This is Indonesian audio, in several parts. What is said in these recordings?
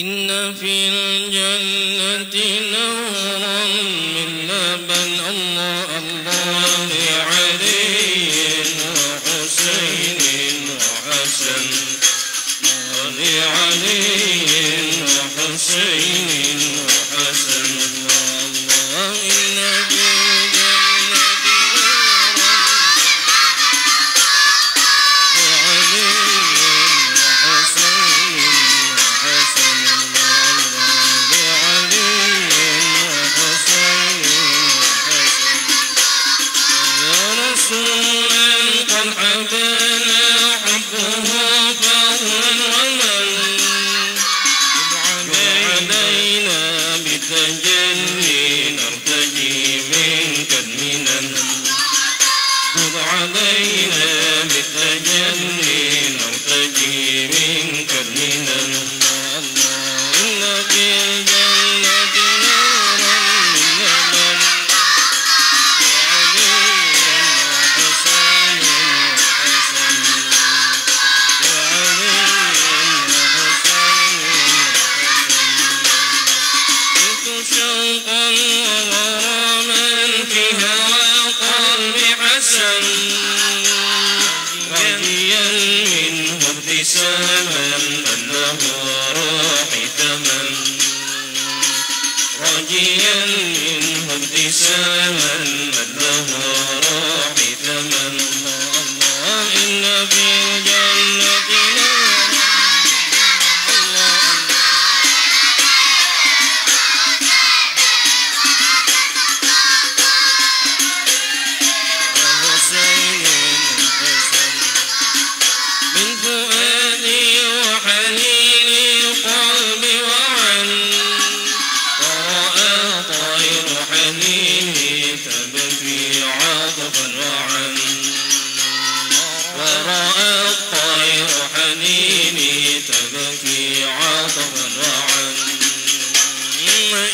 إن في الجنة نهرا من لبن الله لعلي وحسين وحسن ولعلي وحسين وحسن الله إن في الجنة نهرا لعلي وحسين وحسن لعلي وحسين وحسن يا رسولا قد حبنا حبه فضلا ومن علينا بتجلي نرتجي منك المنن خذ علينا بالتجلي نرتجي منك المنن إن في الجنة نورا من لبن لعلي وحسين وحسن لعلي وحسين وحسن جئت شوقا وغراما في هوى قلبي حسن راجيا منه ابتساما من له روحي ثمن راجيا منه ابتساما من له روحي ثمن الله إن في الجنة نورا الله وحسين وحسن من فؤادي وحنيني قلبي وعن ورأى طير حنيني تبكي عطفا وعن ورأى الطير حنيني تبكي عطفا وعن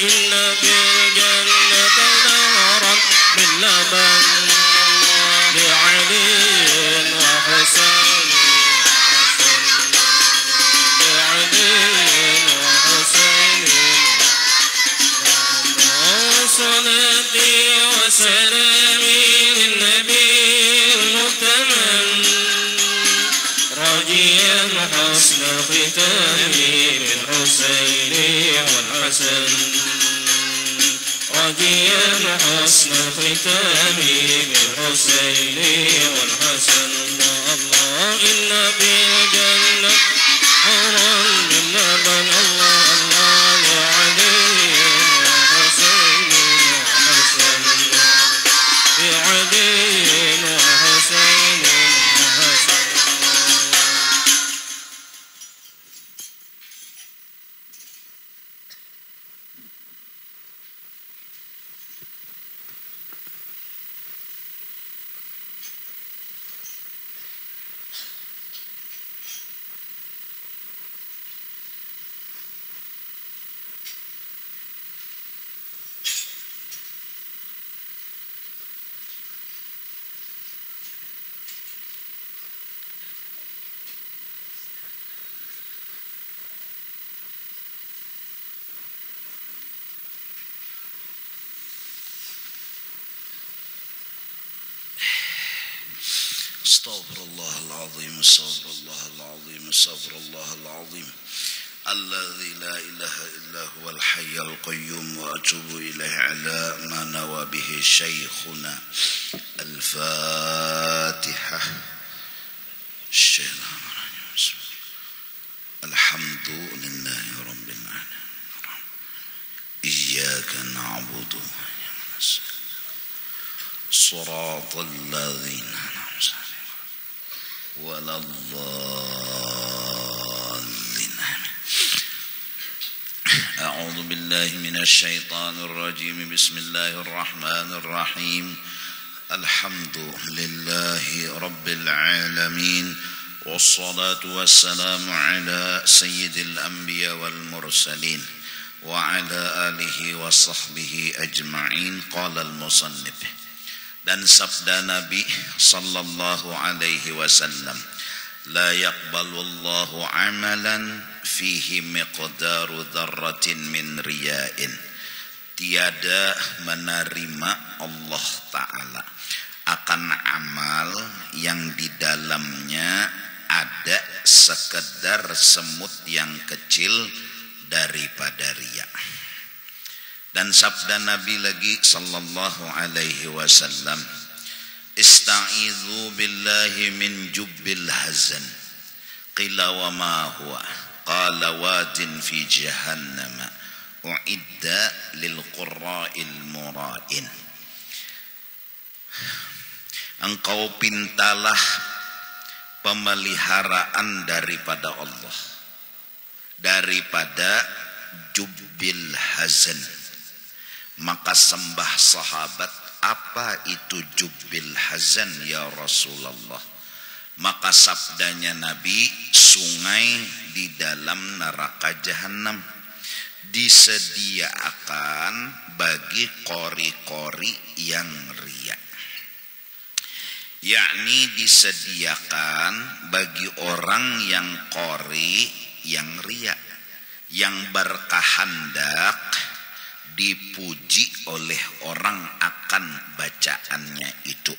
إن في الجنة نهرا من لبن لعلي وحسين وحسن لعلي وحسين صلاتي وسلامي للنبي المؤتمن راجيا حسن ختامي بالحسين والحسن راجيا حسن ختامي بالحسين والحسن الله إن في الجنة نهرا من لبن الله لعلي وحسين وحسن لعلي وحسين وحسن استغفر الله العظيم استغفر الله العظيم استغفر الله العظيم الذي لا إله إلا هو الحي القيوم وأتوب إليه على ما نوى به شيخنا الفاتحة الحمد لله رب العالمين إياك نعبد صراط الذين ولا الضالين أعوذ بالله من الشيطان الرجيم بسم الله الرحمن الرحيم الحمد لله رب العالمين والصلاة والسلام على سيد الأنبياء والمرسلين وعلى آله وصحبه أجمعين قال المصنف dan sabda Nabi sallallahu alaihi wasallam la yaqbalullahu amalan fihi miqdaru dzarratin min riya'in. Tiada menerima Allah Ta'ala akan amal yang di dalamnya ada sekedar semut yang kecil daripada riya. Dan sabda Nabi lagi sallallahu alaihi wasallam, ista'idzu billahi min jubbil hazan. Qila wa ma huwa? Qala wadin fi jahannam uidda lil qurra'il mura'in. Engkau pintalah pemeliharaan daripada Allah, daripada jubbil hazan. Maka sembah sahabat, apa itu jubbil hazan ya Rasulullah? Maka sabdanya Nabi, sungai di dalam neraka jahanam disediakan bagi kori-kori yang riya. Yakni disediakan bagi orang yang kori, yang riya, yang berkehendak dipuji oleh orang akan bacaannya itu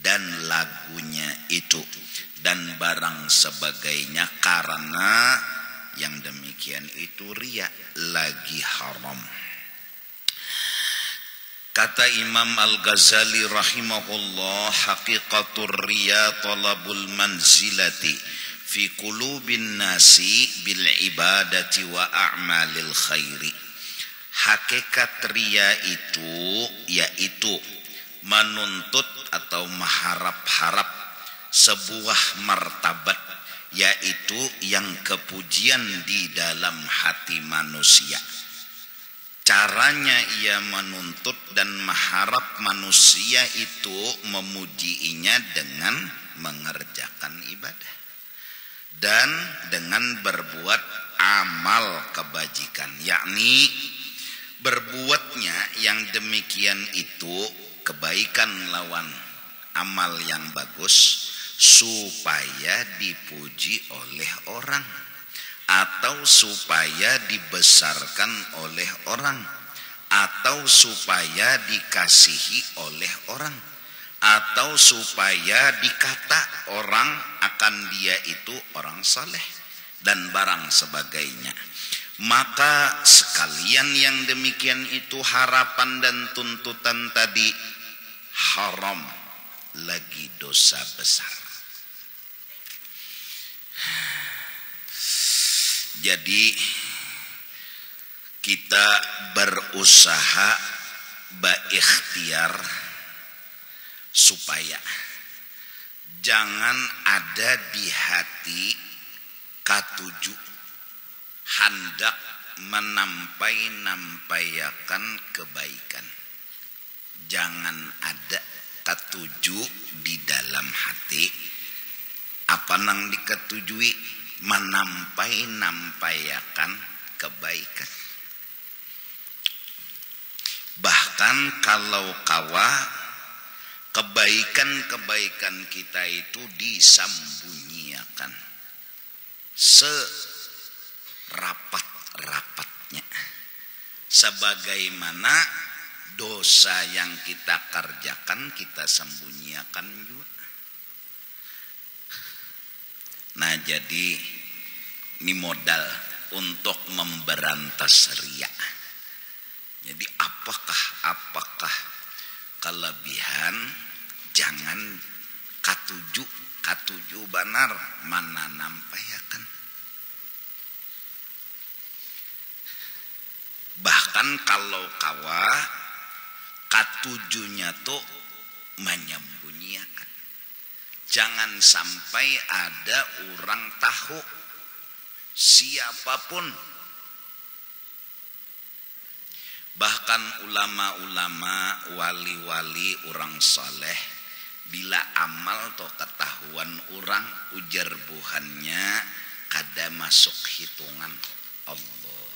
dan lagunya itu dan barang sebagainya, karena yang demikian itu riya, lagi haram. Kata Imam Al-Ghazali rahimahullah, haqiqatur riya talabul manzilati fi qulubin nasi bil ibadati wa a'malil khairi. Hakikat riya itu yaitu menuntut atau mengharap-harap sebuah martabat, yaitu yang kepujian di dalam hati manusia. Caranya ia menuntut dan mengharap manusia itu memujiinya dengan mengerjakan ibadah dan dengan berbuat amal kebajikan, yakni berbuatnya yang demikian itu kebaikan lawan amal yang bagus supaya dipuji oleh orang, atau supaya dibesarkan oleh orang, atau supaya dikasihi oleh orang, atau supaya dikata orang akan dia itu orang saleh dan barang sebagainya. Maka sekalian yang demikian itu harapan dan tuntutan tadi haram, lagi dosa besar. Jadi kita berusaha berikhtiar supaya jangan ada di hati katuju hendak menampayakan kebaikan. Jangan ada ketuju di dalam hati apa nang diketujui, menampayakan kebaikan. Bahkan kalau kawa kebaikan-kebaikan kita itu disembunyikan serapat-rapatnya, sebagaimana dosa yang kita kerjakan kita sembunyikan juga. Nah, jadi ini modal untuk memberantas riya. Jadi apakah kelebihan? Jangan katuju benar mana nampayakan. Bahkan kalau kawa katujunya tuh menyembunyikan. Jangan sampai ada orang tahu, siapapun. Bahkan ulama-ulama, wali-wali, orang saleh, bila amal atau ketahuan orang, ujar buhannya kada masuk hitungan Allah.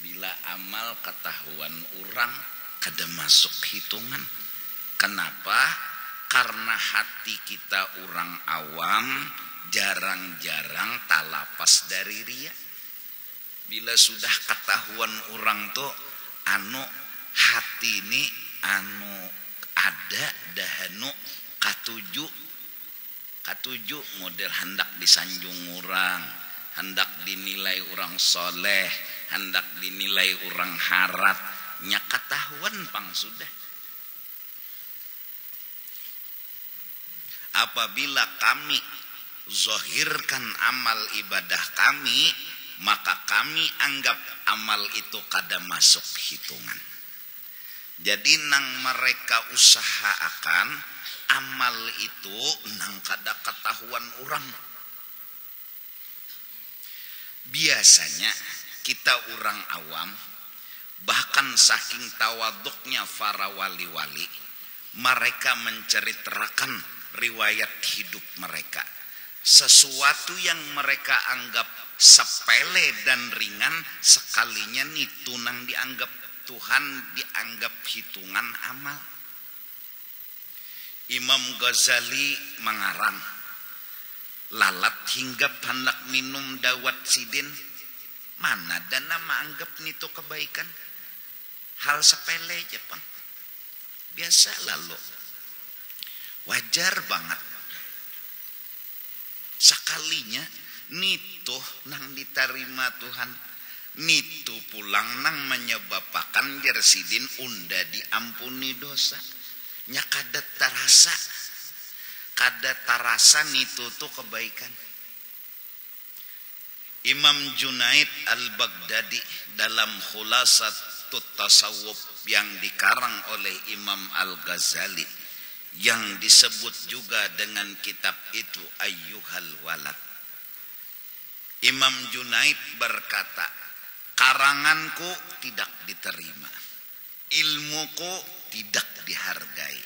Bila amal ketahuan orang, kada masuk hitungan. Kenapa? Karena hati kita orang awam jarang-jarang talapas dari ria. Bila sudah ketahuan orang tuh anu hati ini anu ada dahanu katuju model hendak disanjung orang, hendak dinilai orang soleh, hendak dinilai orang harat, nya ketahuan pang sudah. Apabila kami zahirkan amal ibadah kami, maka kami anggap amal itu kada masuk hitungan. Jadi nang mereka usahakan amal itu nang kada ketahuan orang. Biasanya kita orang awam, bahkan saking tawaduknya para wali-wali, mereka menceritakan riwayat hidup mereka. Sesuatu yang mereka anggap sepele dan ringan, sekalinya nih tunang dianggap Tuhan, dianggap hitungan amal. Imam Ghazali mengarang, lalat hingga hendak minum dawat sidin, mana dan nama anggap itu kebaikan. Hal sepele aja pang, biasa lalu, wajar banget. Sekalinya nitu nang diterima Tuhan, nitu pulang nang menyebabkan jersidin unda diampuni dosa. Nya kada tarasa nitu tuh kebaikan. Imam Junaid al-Baghdadi dalam Khulasatut Tasawuf yang dikarang oleh Imam Al-Ghazali, yang disebut juga dengan kitab itu Ayyuhal Walad. Imam Junaid berkata, karanganku tidak diterima, ilmuku tidak dihargai.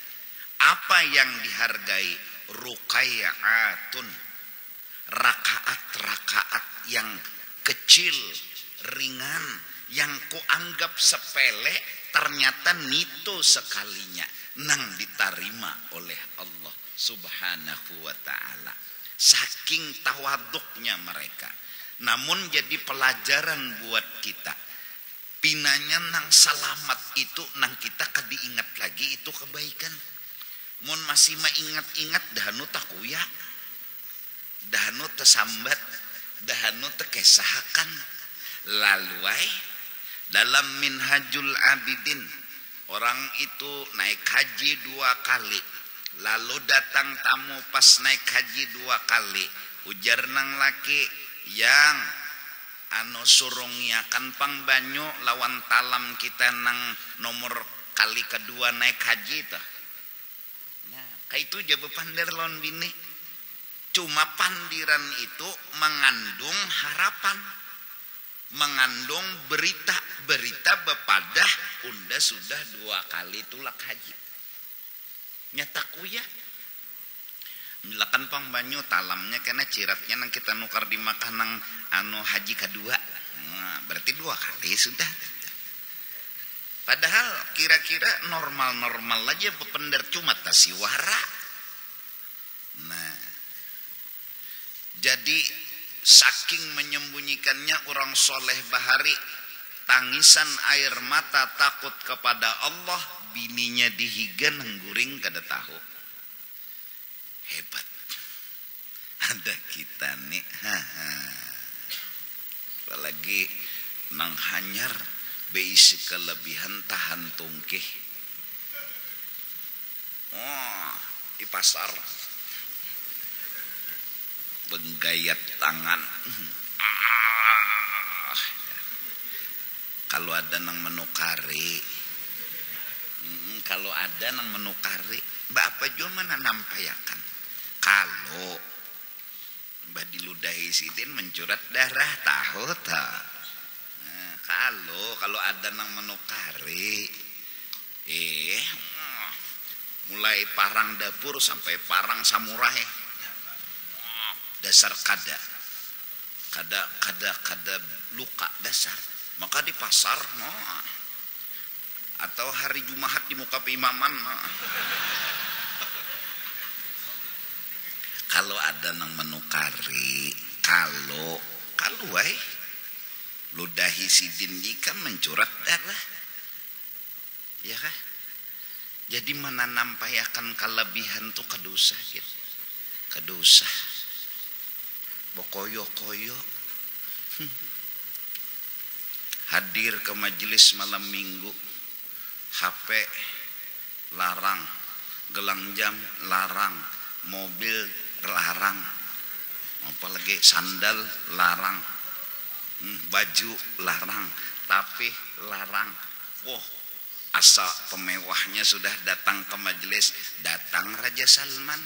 Apa yang dihargai? Ruqayyatun, rakaat-rakaat yang kecil, ringan, yang kuanggap sepele, ternyata nitu sekalinya nang diterima oleh Allah Subhanahu wa ta'ala. Saking tawaduknya mereka. Namun jadi pelajaran buat kita, pinanya nang selamat itu nang kita kadi ingat lagi itu kebaikan. Mun masih maingat-ingat dahanu takuya, dahanu tersambat, dahanu terkesahakan. Lalu dalam Minhajul Abidin, orang itu naik haji 2 kali. Lalu datang tamu pas naik haji 2 kali. Ujar nang laki, yang anu surungnya kan pang banyu lawan talam kita nang nomor kali kedua naik haji tuh. Nah, kayak itu jaba pandar lawan bini. Cuma pandiran itu mengandung harapan, mengandung berita bepadah unda sudah 2 kali tulak haji. Nyataku ya, milakan pang banyu talamnya karena ciratnya nang kita nukar di makan nang anu haji kedua. Nah, berarti 2 kali sudah. Padahal kira-kira normal-normal aja pepender cuma tasiwara. Nah, jadi saking menyembunyikannya orang soleh bahari, tangisan air mata takut kepada Allah, bininya dihigan ngguring kada tahu. Hebat. Ada kita nih. Apalagi nang hanyar beisi kelebihan tahan tungkih. Oh, di pasar benggayat tangan. Kalau ada nang menukari, kalau ada nang menukari, mbak apa juga mana nampayakan. Kalau mbak diludahi sidin mencurat darah tahu tak? Nah, kalau ada nang menukari, mulai parang dapur sampai parang samurai, dasar kada luka dasar. Maka di pasar, atau hari Jumat di muka imaman, Kalau ada nang menukari, kalau wae ludahi sidin jika mencurat darah, ya kah? Jadi menanampayakan kelebihan tuh kedosa gitu, kedosa. Bokoyo-koyo, hadir ke majelis malam minggu, HP larang, gelang jam larang, mobil larang, apalagi sandal larang, baju larang, tapi larang. Wah, asa pemewahnya sudah datang ke majelis, datang Raja Salman.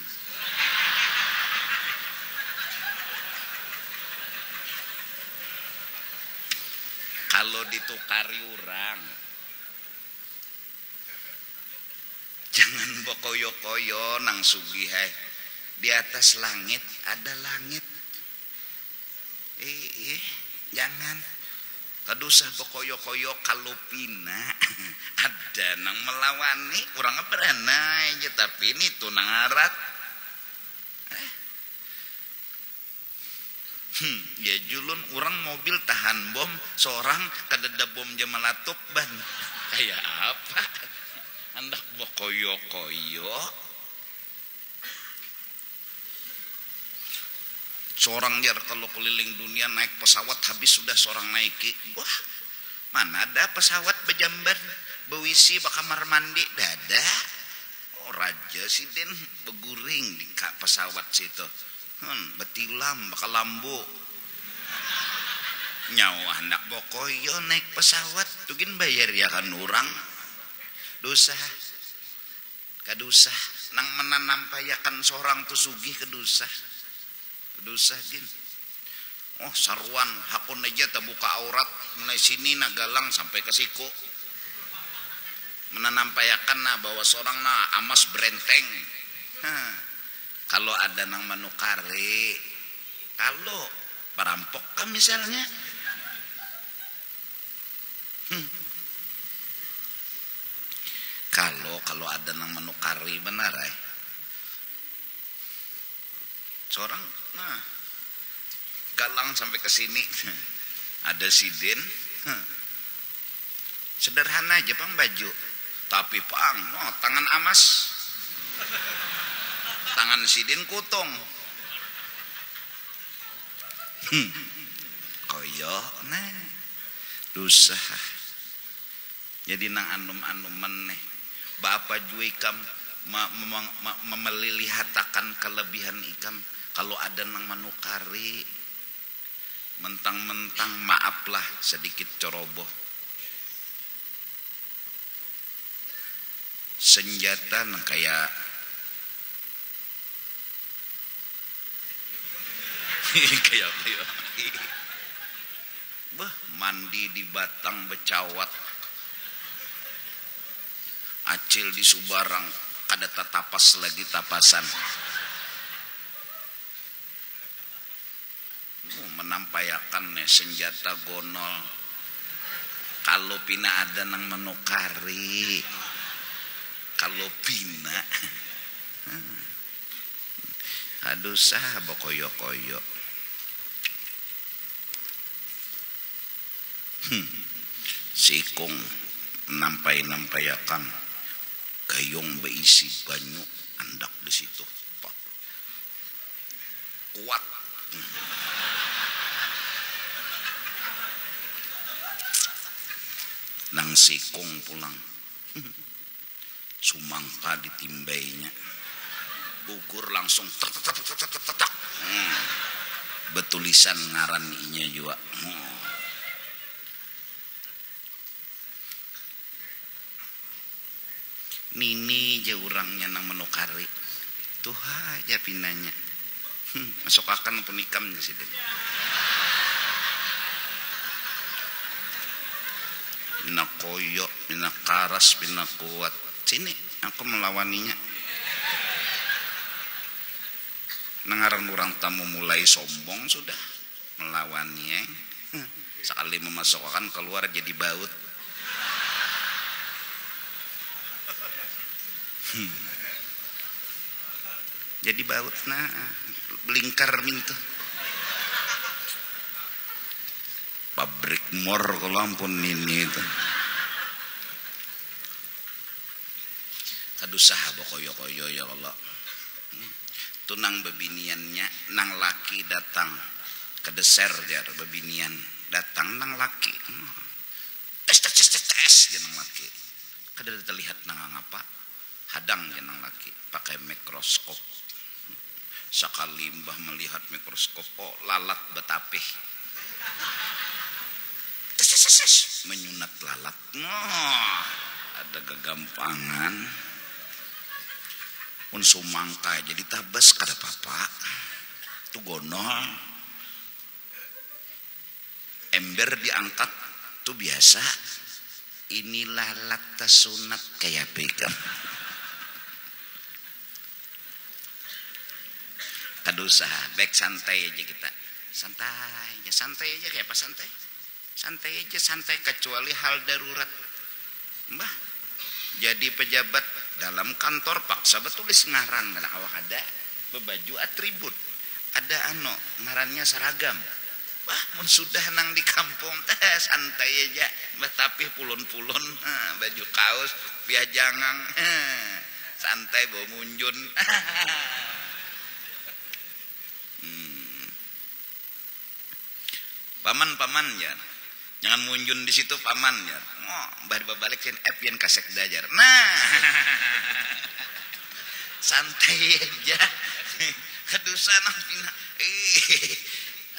Kalau ditukari orang, jangan bokoyo-koyo nang sugihai. Di atas langit ada langit. Jangan. Kadusa bokoyo-koyo kalau pina ada nang melawani orang beranai aja, tapi ini tuh nang arat. Ya julun orang mobil tahan bom, seorang kadada bom jemalatuk ban. Kayak apa? Andak bokoyo-koyo. Seorang jar kalau keliling dunia naik pesawat habis sudah seorang naiki. Wah, mana ada pesawat bejambar, bewisi bakamar mandi dada. Oh, Raja Sidin beguring di pesawat situ. Betilam bakal lambu. Nyawa anak bokoyo naik pesawat tugin bayar ya kan orang. Dosa kadosa nang menanampayakan seorang tu sugih kedosa gin. Oh sarwan hakun aja terbuka aurat mulai sini nagalang sampai ke siku, menanampayakan bahwa seorang amas berenteng. Kalau ada nang menukari, kalau perampok kan misalnya, kalau ada nang menukari benar seorang galang sampai ke sini, ada sidin, sederhana aja pang baju, tapi pang tangan amas. Tangan sidin kutong. Koyo nah dosa. Jadi nang anum-anuman nih Bapak jui ikam memelihatakan kelebihan ikam. Kalau ada nang manukari mentang-mentang maaflah sedikit ceroboh. Senjata nang kayak mandi di batang becawat, acil di Subarang kada tatapas lagi tapasan. Menampayakan senjata gonol. Kalau pina ada nang menukari, kalau pina aduh sah bokoyo-koyo. Sikung nampai-nampayakan gayung beisi banyu andak di situ. Kuat. Nang sikung pulang. Sumangka ditimbainya. Gugur langsung tek. Betulisan ngaran inya juga. Nini aja orangnya nang menukari. Tuh aja pinanya. Masuk akan penikam di situ. Mina koyok, mina karas, mina kuat. Sini aku melawaninya. Nangaran orang tamu mulai sombong sudah melawaninya. Sekali memasukkan keluar jadi baut. jadi baut nah belingkar mintu pabrik mor kalau ampun ini itu kadusaha bokoyo-koyo ya Allah tunang bebiniannya nang laki datang ke deser jar bebinian datang nang laki tes jenang laki kada terlihat nang ngapa hadang jenang laki pakai mikroskop sekali mbah melihat mikroskop oh lalat betapih tes menyunat lalat ada kegampangan pun sumangka jadi tabas kada papa tu gonol ember diangkat tu biasa ini lalat tasunat kayak beker kadusaha baik santai aja kita santai aja kayak apa santai aja kecuali hal darurat mbah jadi pejabat dalam kantor paksa betulis ngaran dan awak ada bebaju atribut ada ngarannya seragam bah mun sudah nang di kampung teh santai aja mbah tapi pulun-pulun baju kaos piajangang santai bawa munjun paman ya jangan munjun di situ paman ya mbah balik sen yen kasek dajar nah santai aja kedusana pina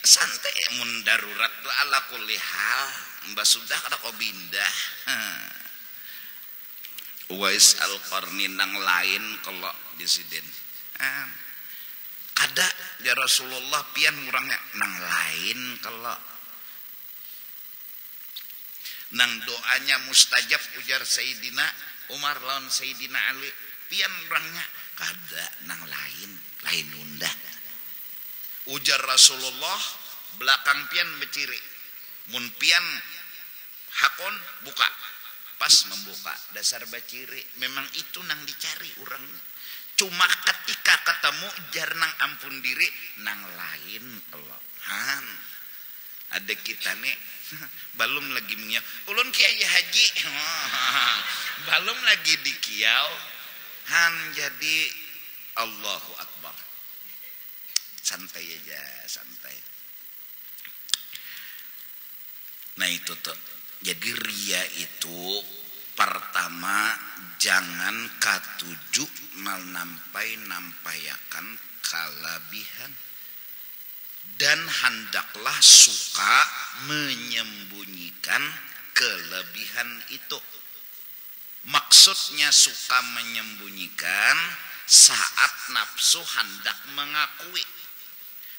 santai mun darurat tu ala kulli hal mbah sudah kada ko bindah Uwais Al-Qarni nang lain kalau disiden kada ya Rasulullah pian murangnya nang lain kalau nang doanya mustajab ujar Sayyidina Umar lawan Sayyidina Ali pian murangnya kada nang lain unda ujar Rasulullah belakang pian beciri mun pian hakon buka pas membuka dasar baciri memang itu nang dicari orangnya cuma ketika ketemu jar nang ampun diri nang lain Allah ada kita nih belum lagi mengiau ulun kiai haji belum lagi di kiau jadi Allahu Akbar santai aja santai nah itu tuh jadi ria itu pertama jangan katuju nampayakan kalabihan dan hendaklah suka menyembunyikan kelebihan itu. Maksudnya suka menyembunyikan saat nafsu hendak mengakui.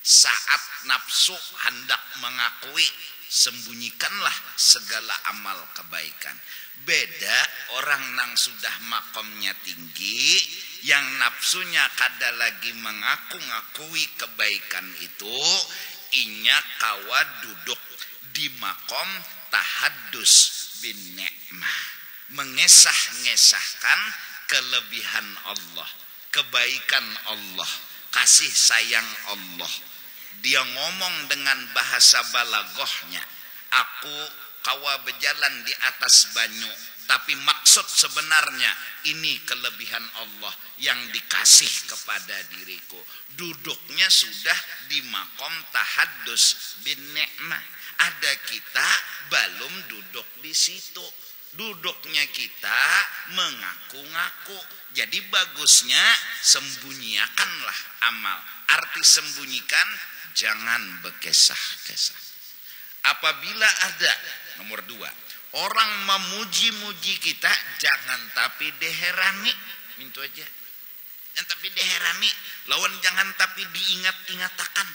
Saat nafsu hendak mengakui, sembunyikanlah segala amal kebaikan. Beda orang nang sudah makomnya tinggi, yang nafsunya kada lagi mengaku-ngakui kebaikan itu, inya kawa duduk di makom tahaddus bin ni'mah, mengesah-ngesahkan kelebihan Allah, kebaikan Allah, kasih sayang Allah. Dia ngomong dengan bahasa balagohnya, aku kawa berjalan di atas banyu, tapi maksud sebenarnya ini kelebihan Allah yang dikasih kepada diriku. Duduknya sudah di makom tahaddus bin ni'mah. Ada kita belum duduk di situ. Duduknya kita mengaku-ngaku. Jadi bagusnya sembunyikanlah amal. Arti sembunyikan, jangan berkesah-kesah. Apabila ada, nomor 2, orang memuji-muji kita, jangan tapi diherani. Mintu aja. Jangan tapi diherani. Lawan jangan tapi diingat-ingatakan.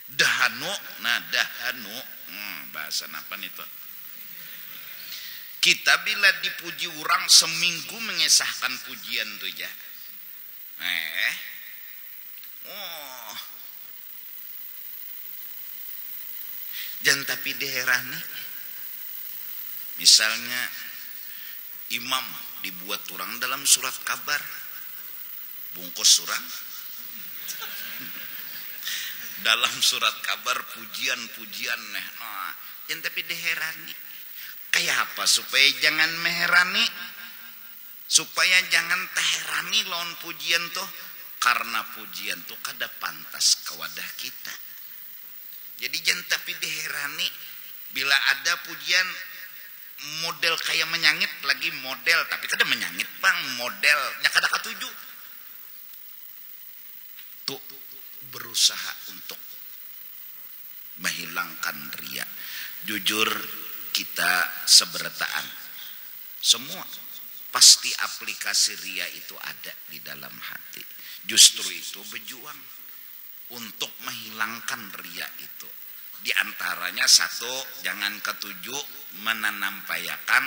Dahanu, nah dahanu. Bahasa apa nih tuh? Kita bila dipuji orang seminggu mengesahkan pujian tuh ya. Jangan tapi diherani. Misalnya imam dibuat orang dalam surat kabar, bungkus surang. Dalam surat kabar pujian-pujian neh. Nah, yang tapi diherani. Kayak apa supaya jangan meherani? Supaya jangan teherani lawan pujian tuh. Karena pujian tuh kada pantas ke wadah kita. Jadi jangan tapi diherani. Bila ada pujian model kayak menyangit lagi model. Tapi kada menyangit bang, modelnya kada katuju. Tuh berusaha untuk menghilangkan riya. Jujur kita seberataan. Semua pasti aplikasi riya itu ada di dalam hati. Justru itu berjuang untuk menghilangkan riya itu. Di antaranya satu, jangan ketujuh menampayakan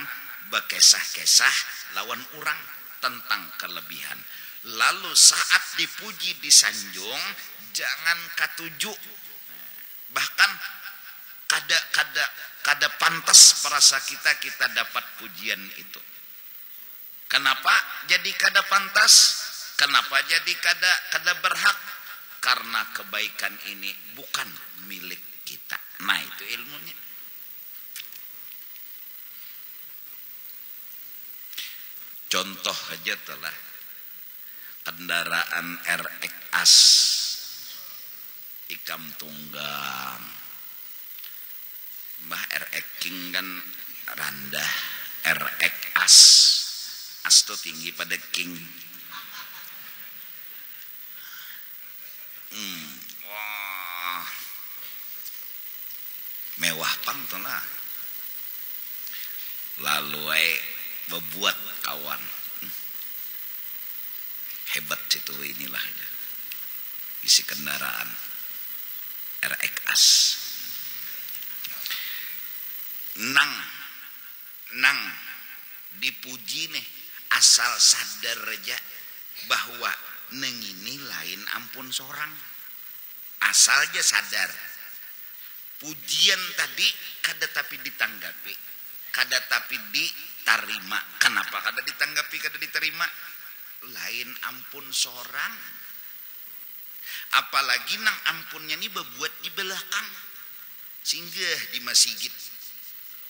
bekesah-kesah lawan orang tentang kelebihan. Lalu saat dipuji disanjung, jangan ketujuh. Bahkan kada pantas perasa kita dapat pujian itu. Kenapa jadi kada pantas? Kenapa jadi kada berhak? Karena kebaikan ini bukan milik kita. Nah, itu ilmunya. Contoh aja telah kendaraan RX As Ikam Tunggang. Mbah RX King kan rendah, RX As. As itu tinggi pada King. Wah, mewah pang tuh lah. Lalu bebuat kawan. Hebat situ inilah aja. Isi kendaraan RX As. Nang dipuji nih, asal sadar aja bahwa neng ini lain ampun seorang. Asal aja sadar. Pujian tadi kada tapi ditanggapi, kada tapi diterima. Kenapa kada ditanggapi, kada diterima? Lain ampun seorang. Apalagi nang ampunnya ini berbuat di belakang. Singgah di masjid.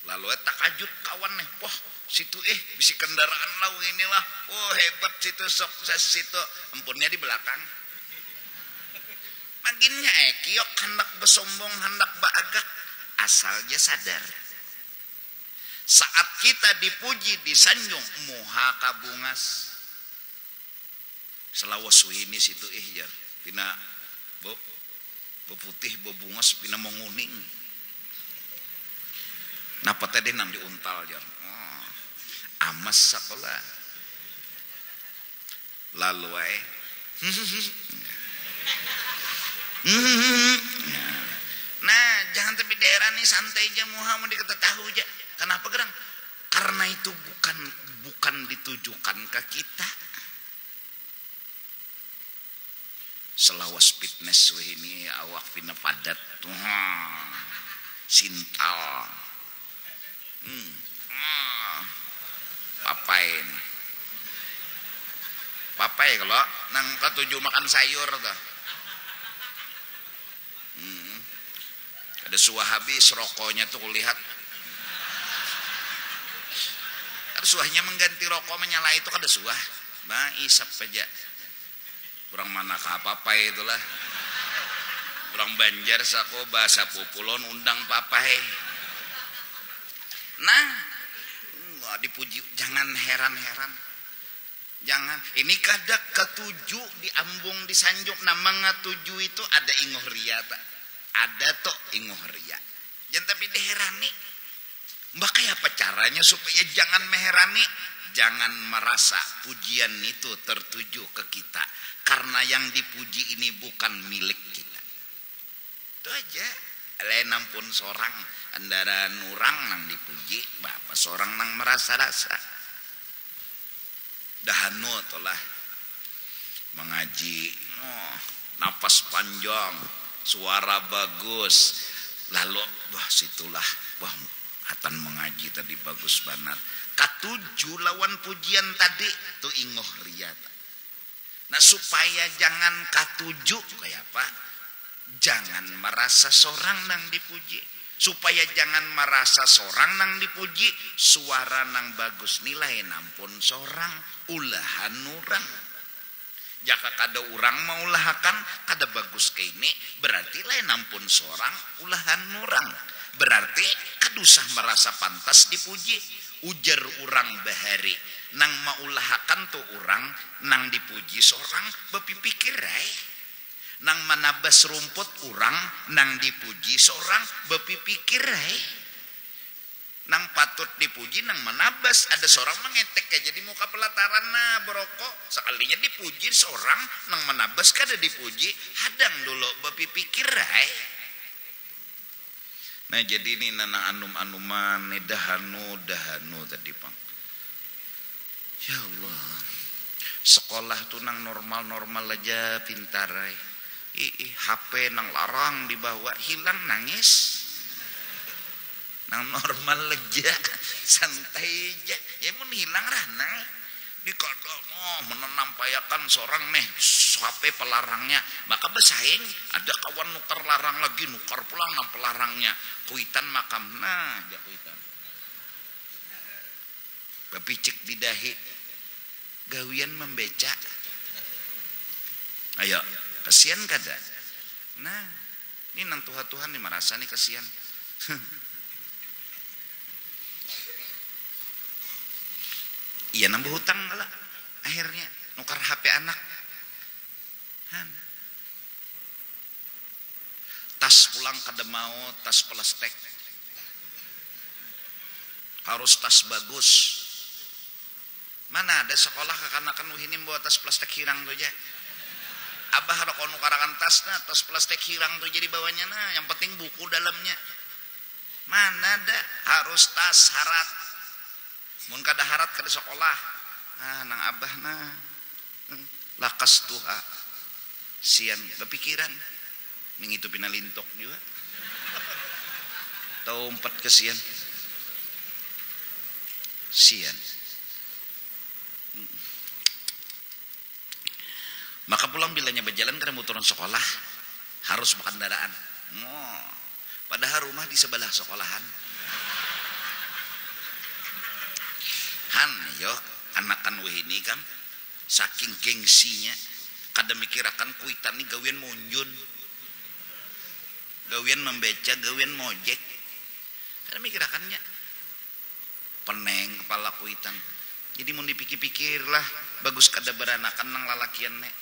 Lalu takajut kawan nih, wah situ bisi kendaraan lau inilah, oh hebat situ sukses situ, ampunnya di belakang. Maginnya kiok hendak bersombong, hendak baagak, asalnya sadar. Saat kita dipuji, disanjung, muha kabungas. Selawas ini situ jar, pina beputih bebungas, pina menguning. Napa tadi nang diuntal jar. Amas sekolah. Lalu nah, jangan tapi daerah nih santai aja muha mau dikata tahu aja. Kenapa gerang? Karena itu bukan ditujukan ke kita. Selawas fitness ini awak pina padat. Sintal. Papai kalau nang ketujuh makan sayur tuh. Ada suah habis rokoknya tuh lihat. Ada suahnya mengganti rokok menyala itu kada suah. Bah isap aja. Kurang mana ka papai itulah. Kurang Banjar sako bahasa Pupulon undang papai. Nah, dipuji, jangan heran-heran. Jangan, ini kada ketujuh diambung disanjung. Nah, mengetuju itu ada ingoh ria tak? Ada toh ingoh ria. Jangan tapi diherani. Mbak kayak apa caranya supaya jangan meherani? Jangan merasa pujian itu tertuju ke kita. Karena yang dipuji ini bukan milik kita. Itu aja. Lain ampun seorang antara nurang nang dipuji, bapak seorang nang merasa-rasa. Dahanu tolah mengaji, napas panjang, suara bagus. Lalu wah situlah, wah hatan mengaji tadi bagus benar. Katuju lawan pujian tadi tu ingoh ria. Nah supaya jangan katuju kayak apa? Jangan merasa sorang nang dipuji. Supaya jangan merasa sorang nang dipuji, suara nang bagus nilai nampun sorang ulahan nurang. Jaka kada urang mau ulahakan kada bagus kaini berarti lain nampun sorang ulahan nurang. Berarti kadusah merasa pantas dipuji. Ujar urang bahari nang maulahakan tu urang nang dipuji sorang bepipikir nang manabas rumput urang nang dipuji sorang bepipikir nang patut dipuji nang manabas ada seorang mengetek kayak jadi muka pelataran nah berokok sekalinya dipuji seorang nang manabas kada dipuji hadang dulu bepipikir nah jadi ini nana anum-anuman nih dahanu tadi pang ya Allah sekolah tuh nang normal aja pintar HP nang larang dibawa hilang nangis nang normal aja santai aja ya mun hilang ranang dikodok menampayakan seorang nih HP pelarangnya maka bersaing ada kawan nukar larang lagi nukar pulang nang pelarangnya kuitan makam nah aja kuitan bapicik didahi gawian membeca ayo kasihan kada nah ini nang Tuhan nih merasa nih kasihan iya nambah hutang lah akhirnya nukar HP anak tas pulang kada mau tas plastik harus tas bagus mana ada sekolah kekanakan wihini bawa tas plastik hirang tuh aja abah ada kono karangan tas nah tas plastik hirang tuh jadi bawanya nah yang penting buku dalamnya mana ada harus tas harat mun kada harat kada sekolah nang abah nah lakas tuha sian berpikiran ning itu pinalintok juga tau empat kesian sian maka pulang bilanya berjalan karena motoran sekolah harus berkendaraan padahal rumah di sebelah sekolahan yo anakan weh ini kan saking gengsinya kada mikirakan kuitan nih gawian munjun gawian membeca gawian mojek kada mikirakannya peneng kepala kuitan jadi mau dipikir-pikir lah bagus kada beranakan nang lalakian nek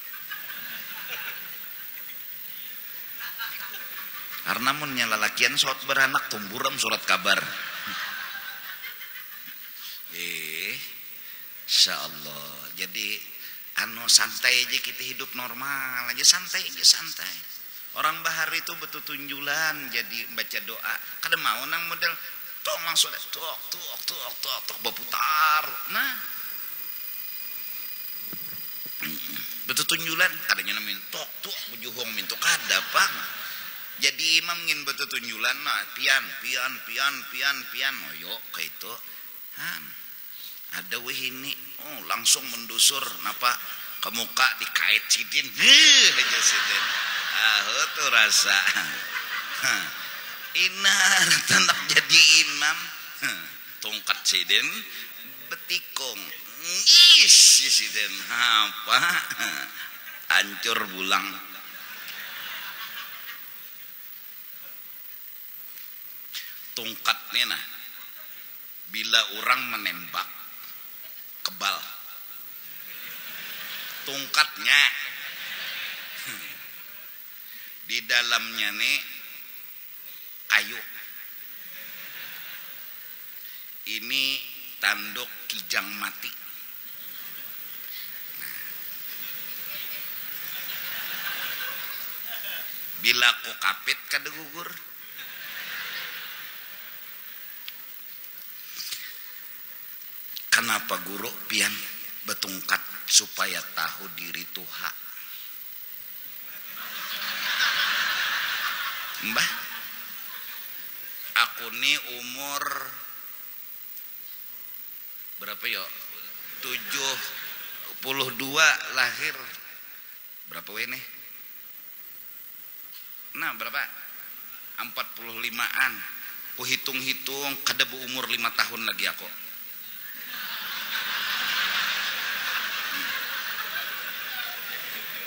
karena munnya lalakian suat beranak tumburam surat kabar Insya Allah jadi santai aja kita hidup normal aja santai orang bahar itu betul tunjulan jadi baca doa kada mau nang model tok langsung tok berputar nah betul tunjulan kadanya namin tok bujuhong mintu kada pang jadi imam ngin betul tunjulan nah pian oyo kayak itu ada weh ini langsung mendusur napa ke muka dikait sidin aja sidin tuh rasa inar tenang jadi imam tongkat sidin betikung sidin apa hancur bulang tongkatnya nah bila orang menembak kebal tungkatnya di dalamnya nih kayu ini tanduk kijang mati bila ku kapit kada gugur kenapa guru pian betungkat supaya tahu diri Tuhan mbah aku nih umur berapa ya 72 lahir Berapa nih? Nah berapa? 45-an. Ku hitung-hitung kada berumur 5 tahun lagi aku.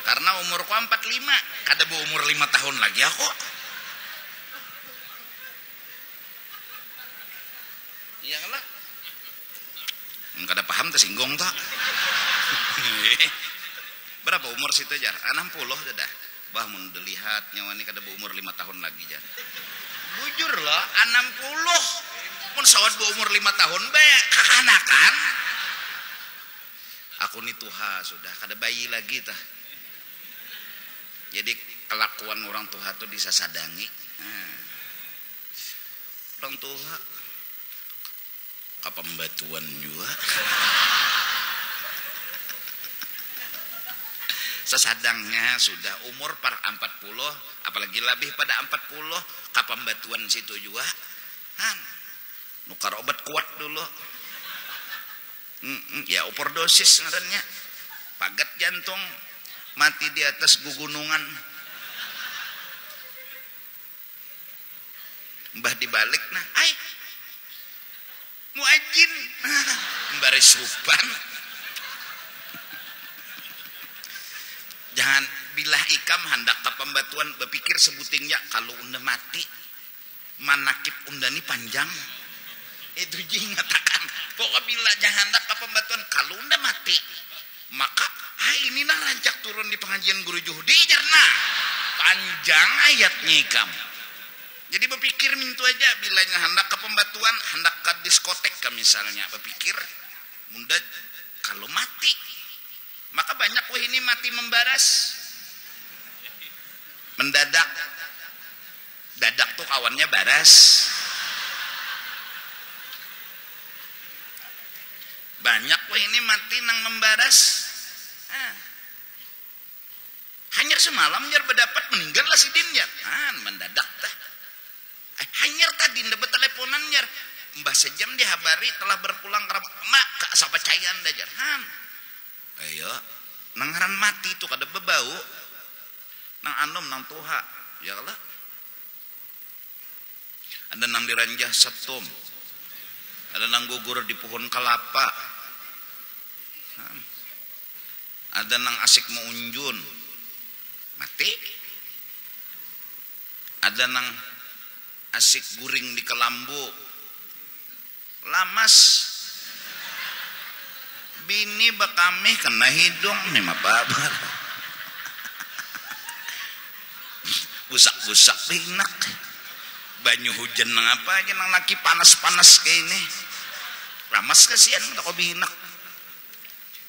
Karena umurku 45, kada berumur 5 tahun lagi aku. Iya lah. Kada paham tersinggung tak? Berapa umur situ jar? 60 dah. Bah mun dilihat nyawa ni kada berumur 5 tahun lagi jar. Bujur lah 60. Mun sawat berumur 5 tahun be kakanakan. Aku ni tuha sudah kada bayi lagi tah. Jadi kelakuan orang tua tuh disasadangi. Orang tua kapembatuan juga. Sesadangnya sudah umur par 40, apalagi lebih pada 40, kapembatuan situ juga. Nukar obat kuat dulu. Ya overdosis ngarannya. Pagat jantung, mati di atas gugunungan. Mbah dibalik nah, ay muajin baris supan. Jangan bilah ikam hendak ke pembatuan berpikir sebutingnya kalau unda mati manakib unda ni panjang. Itu jing ngatakan pokok bila jangan hendak ke pembatuan kalau unda mati maka ini nah rancak turun di pengajian guru juhdi jarna panjang ayatnya ikam. Jadi berpikir mintu aja bilanya hendak ke pembatuan, hendak ke diskotek ke misalnya berpikir munda kalau mati maka banyak wah ini mati membaras mendadak dadak tuh kawannya baras banyak wah ini mati nang membaras hanyar semalam jar berdapat meninggal lah si din jar mendadak teh hanyar tadi dapat teleponan jar mbah sejam dihabari telah berpulang ke mak kak sapacayan dah jar ayo nangharan mati itu kada bebau nang anom nang tuha ya Allah ada nang diranjah setum ada nang gugur di pohon kelapa ada nang asik mau unjun mati ada nang asik guring di kelambu lamas bini bakami kena hidung nih apa busak-busak binak banyu hujan nang apa aja nang laki panas-panas kayak ini lamas kasihan tak binak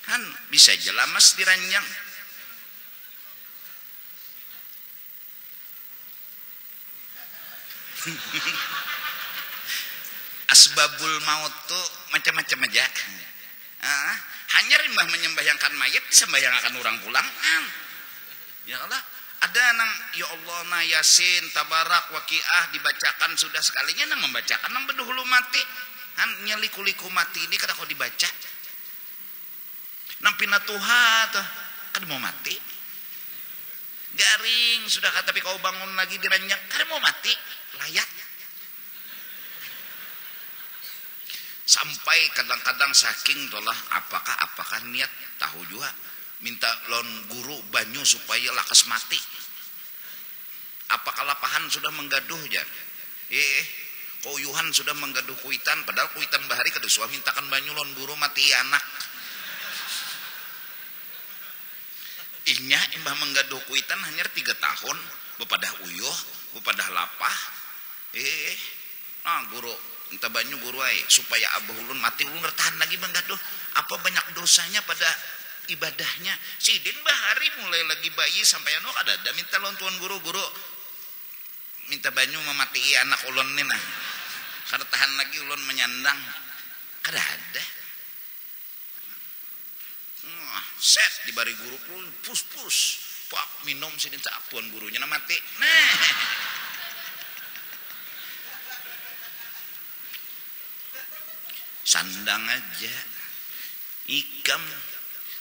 kan bisa aja lamas diranjang asbabul maut tuh macam-macam aja hanya rimbah menyembahyangkan mayat disembahyangkan orang pulang ya Allah ada nang ya Allah na yasin tabarak waqiah dibacakan sudah sekalinya nang membacakan nang bedahulu mati nyeliku-liku mati ini kada kau dibaca nang pinatuha tuh kada mau mati garing sudah kata tapi kau bangun lagi diranjang kada mau mati layak sampai kadang-kadang saking tolah apakah niat tahu juga minta lon guru banyu supaya lakas mati apakah lapahan sudah menggaduh jar koyuhan sudah menggaduh kuitan padahal kuitan bahari kada suah mintakan banyu lon guru mati anak inya imbah menggaduh kuitan hanya 3 tahun bepadah uyuh bepadah lapah guru minta banyu guru ay supaya abah ulun mati ulun bertahan lagi menggaduh apa banyak dosanya pada ibadahnya sidin bahari mulai lagi bayi sampai anu ada minta lon tuan guru minta banyu memati anak ulun nih nah kada tahan lagi ulun menyandang kada ada set di bari guru pus pak minum sini tak tuan gurunya na mati sandang aja ikam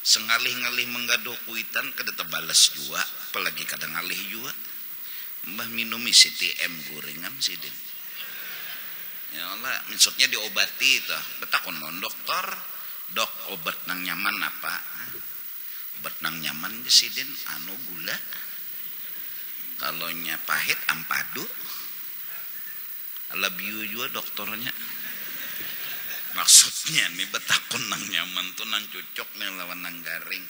sengalih-ngalih menggaduh kuitan kada tebalas jua, apalagi kadang ngalih jua. Mbah minum CTM gorengan sidin. Ya Allah, maksudnya diobati tah. Betakon non dokter, dok obat nang nyaman apa? Obat nang nyaman di sidin anu gula. Kalau nya pahit ampadu. Alabiu juga dokternya. Maksudnya nih betakon nang nyaman tuh nang cocok nih lawan nang garing.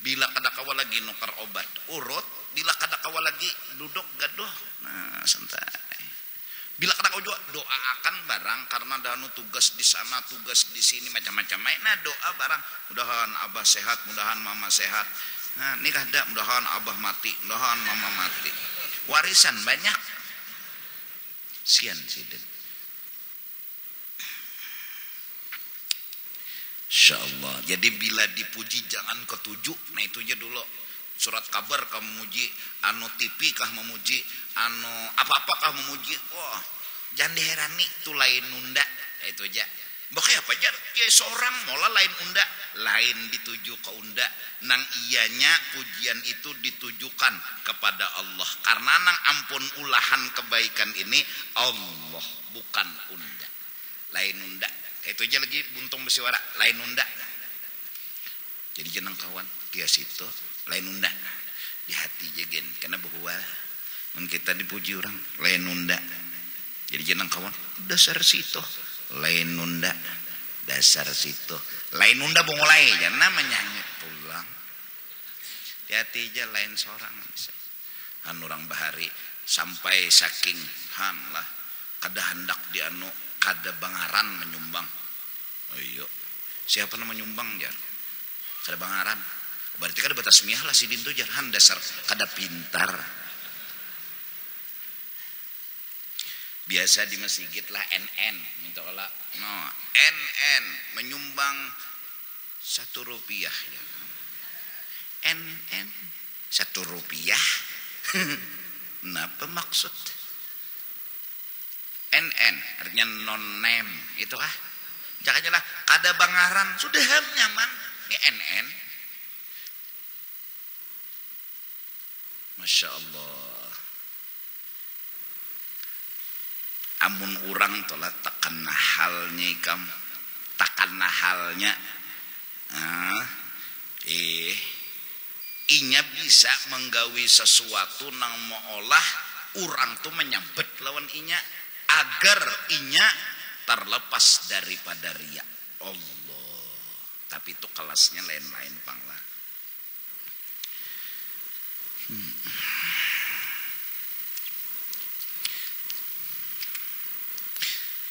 Bila kada kawa lagi nukar obat urut, bila kada kawa lagi duduk gaduh. Nah, santai. Bila kada kawa juga doa akan barang karena danu tugas di sana, tugas di sini macam-macam. Nah, doa barang. Mudahan abah sehat, mudahan mama sehat. Nah, ini kada mudahan abah mati, mudahan mama mati. Warisan banyak. Sian sidin. Insyaallah. Jadi bila dipuji jangan ketujuh. Nah itu aja dulu. Surat kabar kah memuji, anu TV kah memuji, anu apa-apa kah memuji. Wah, jangan diherani itu lain nunda. Nah, itu aja. Bakal apa aja? Ya seorang mola lain unda, lain dituju ke unda. Nang ianya pujian itu ditujukan kepada Allah. Karena nang ampun ulahan kebaikan ini Allah, bukan unda. Lain unda. Itu aja lagi buntung bersuara lain unda. Jadi jeneng kawan tias itu lain unda di hati jegen karena bahwa kita dipuji orang lain unda. Jadi jeneng kawan dasar situ lain unda, dasar situ lain unda bongolai jangan namanya pulang. Di hati aja lain seorang bisa. Han orang bahari sampai saking han lah kada hendak di anu kada bangaran menyumbang. Oh iya. Siapa nama menyumbang jar? Kada bangaran. Berarti kada batas miah lah sidin tu jalan dasar kada pintar. Biasa di masjid lah NN minta olah. No, NN menyumbang 1 rupiah ya. NN 1 rupiah. Kenapa maksud? NN artinya non name itu ah. Jangan lah kada bangaran sudah nyaman ini NN. Masya Allah. Amun orang telah tekan halnya ikam tekan halnya inya bisa menggawi sesuatu nang moolah orang tuh menyambet lawan inya agar inya terlepas daripada riya. Allah. Tapi itu kelasnya lain-lain panglah.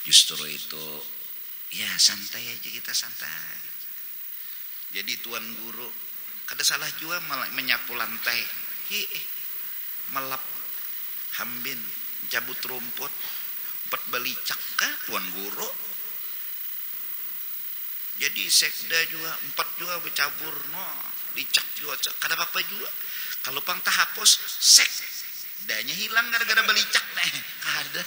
Justru itu ya santai aja kita santai. Jadi tuan guru kada salah juga menyapu lantai. Melap hambin, cabut rumput. Empat balicak kah tuan guru. Jadi sekda juga 4 juga bercabur no dicak juga kada apa-apa juga. Kalau pang tak hapus sekdanya hilang gara-gara balicak nih. Kada.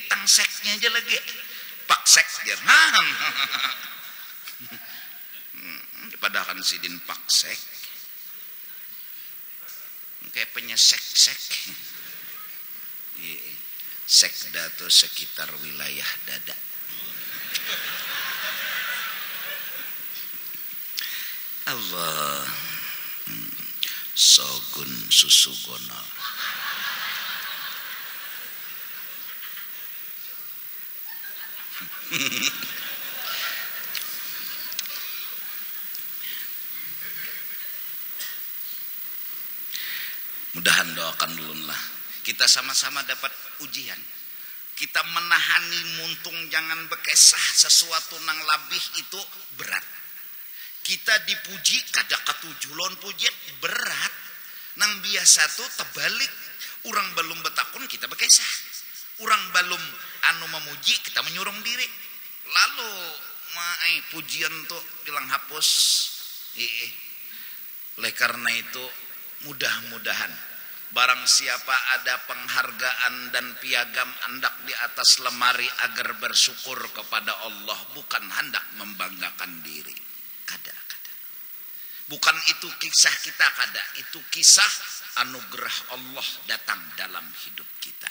Tang seknya aja lagi. Pak sek dia. Padahal kan sidin pak sek. Kayak penyesek-sek. Sekda tuh sekitar wilayah dada. Allah. Sogun susu gonol. Mudahan doakan dulu lah. Kita sama-sama dapat ujian. Kita menahani muntung jangan bekesah sesuatu nang labih itu berat. Kita dipuji kada katujulon pujian berat. Nang biasa tuh terbalik. Orang belum betakun kita bekesah. Orang belum anu memuji kita menyurung diri. Lalu pujian tuh bilang hapus. Oleh karena itu mudah-mudahan Barang siapa ada penghargaan dan piagam hendak di atas lemari agar bersyukur kepada Allah, bukan hendak membanggakan diri. Kada. Bukan itu kisah kita kada, itu kisah anugerah Allah datang dalam hidup kita.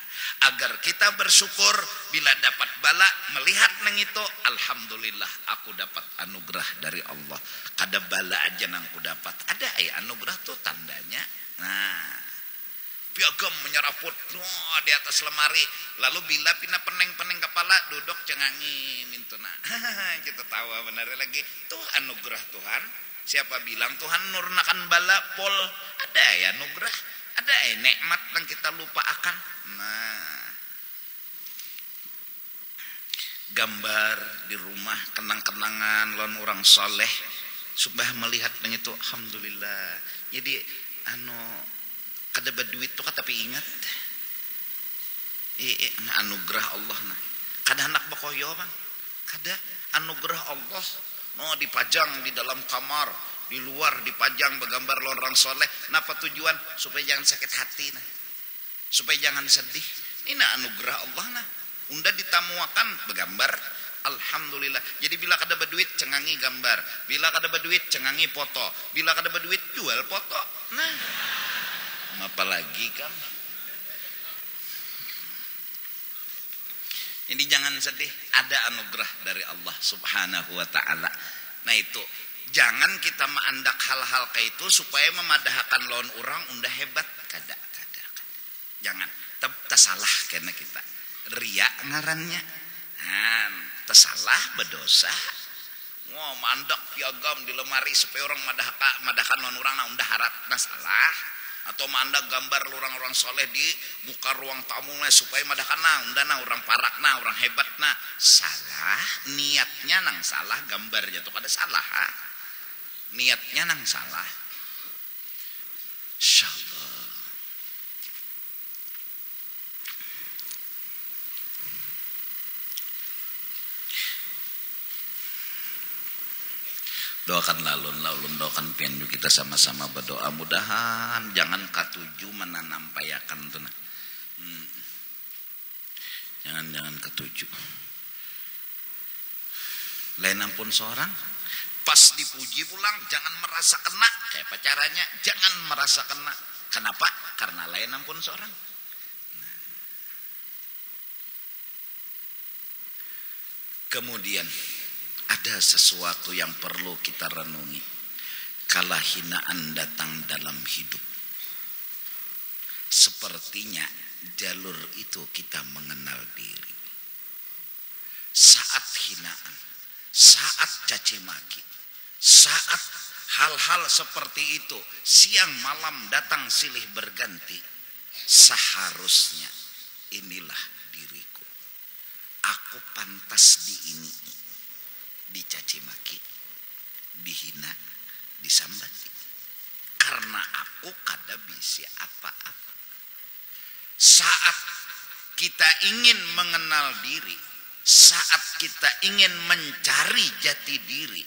Agar kita bersyukur bila dapat bala, melihat nang itu, alhamdulillah aku dapat anugerah dari Allah. Kada bala aja nang ku dapat. Ada anugerah tuh tandanya. Nah, piagam menyeraput di atas lemari, lalu bila pina peneng kepala duduk cengangi mintuna. Kita tawa benar lagi. Tuh anugerah Tuhan. Siapa bilang Tuhan nurnakan bala pol? Ada anugerah, ada nikmat yang kita lupa akan. Nah, gambar di rumah kenang-kenangan lawan orang soleh supaya melihat yang itu, alhamdulillah. Jadi kada berduit tuh tapi ingat anugerah Allah nah. Kada anak bakoyo bang, kada anugerah Allah dipajang di dalam kamar, di luar dipajang bergambar orang soleh. Napa tujuan? Supaya jangan sakit hati nah, supaya jangan sedih. Ini anugerah Allah nah. Unda ditamuakan bergambar, alhamdulillah. Jadi bila kada berduit cengangi gambar, bila kada berduit cengangi foto, bila kada berduit jual foto. Nah, apalagi kan. Jadi jangan sedih, ada anugerah dari Allah Subhanahu wa taala. Nah itu, jangan kita mengandak hal-hal kayak itu supaya memadahkan lawan orang unda hebat, kada. Jangan, tersalah karena kita riya ngarannya. Nah, tersalah berdosa. Mandak piagam di lemari supaya orang madahkan lawan orang nah unda harapna salah. Atau manda gambar orang-orang soleh di muka ruang tamu supaya madahkan undana orang parakna, orang hebatna. Salah, niatnya nang salah, gambarnya tuh kada salah. Niatnya nang salah. Insyaallah. Doakan lalun doakan pianju kita sama-sama berdoa mudahan jangan ketujuh menanampayakan tuh nah. Jangan ketujuh. Lain ampun seorang pas dipuji pulang jangan merasa kena kayak pacarannya, jangan merasa kena. Kenapa? Karena lain ampun seorang. Kemudian ada sesuatu yang perlu kita renungi. Kala hinaan datang dalam hidup, sepertinya jalur itu kita mengenal diri. Saat hinaan, saat caci maki, saat hal-hal seperti itu siang malam datang silih berganti, seharusnya inilah diriku. Aku pantas di ini, dicaci maki, dihina, disambati. Karena aku kada bisa apa-apa. Saat kita ingin mengenal diri, saat kita ingin mencari jati diri,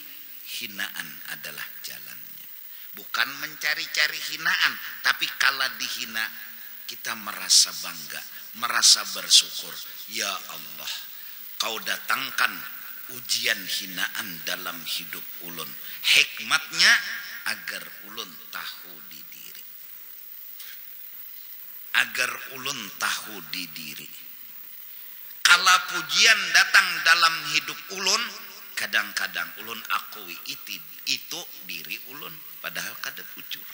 hinaan adalah jalannya. Bukan mencari-cari hinaan, tapi kala dihina kita merasa bangga, merasa bersyukur. Ya Allah, Kau datangkan ujian hinaan dalam hidup ulun. Hikmatnya agar ulun tahu di diri. Agar ulun tahu di diri. Kala pujian datang dalam hidup ulun, kadang-kadang ulun akui itu diri ulun, padahal kada pujur.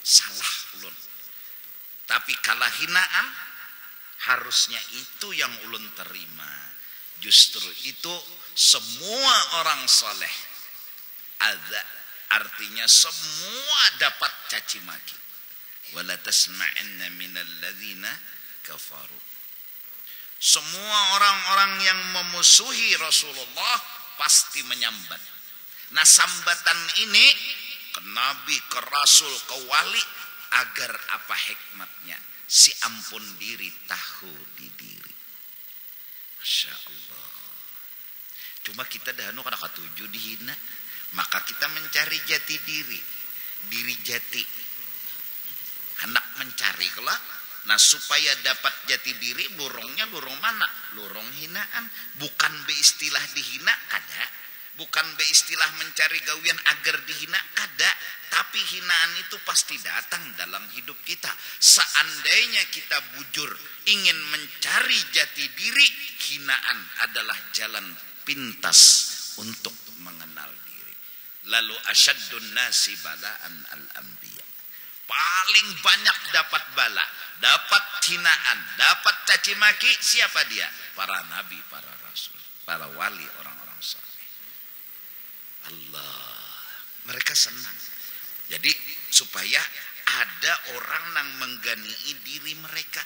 Salah ulun. Tapi kala hinaan, harusnya itu yang ulun terima. Justru itu semua orang soleh ada, artinya semua dapat caci maki. Wala tasma'anna minal ladzina kafaru. Semua orang-orang yang memusuhi Rasulullah pasti menyambat. Nah, sambatan ini ke Nabi, ke Rasul, ke wali, agar apa hikmatnya? Si ampun diri tahu di diri. Masya Allah. Cuma kita dahanu kada katuju dihina, maka kita mencari jati diri, diri jati. Hendak mencari kelak. Nah supaya dapat jati diri, lurungnya lurung mana? Lurung hinaan. Bukan be istilah dihina kada, bukan be istilah mencari gawian agar dihina kada, tapi hinaan itu pasti datang dalam hidup kita. Seandainya kita bujur ingin mencari jati diri, hinaan adalah jalan pintas untuk mengenal diri. Lalu asyaddun nasi balaan al-anbiya. Paling banyak dapat bala, dapat hinaan, dapat caci maki, siapa dia? Para nabi, para rasul, para wali, orang-orang saleh. Allah, mereka senang. Jadi supaya ada orang yang menggani diri mereka.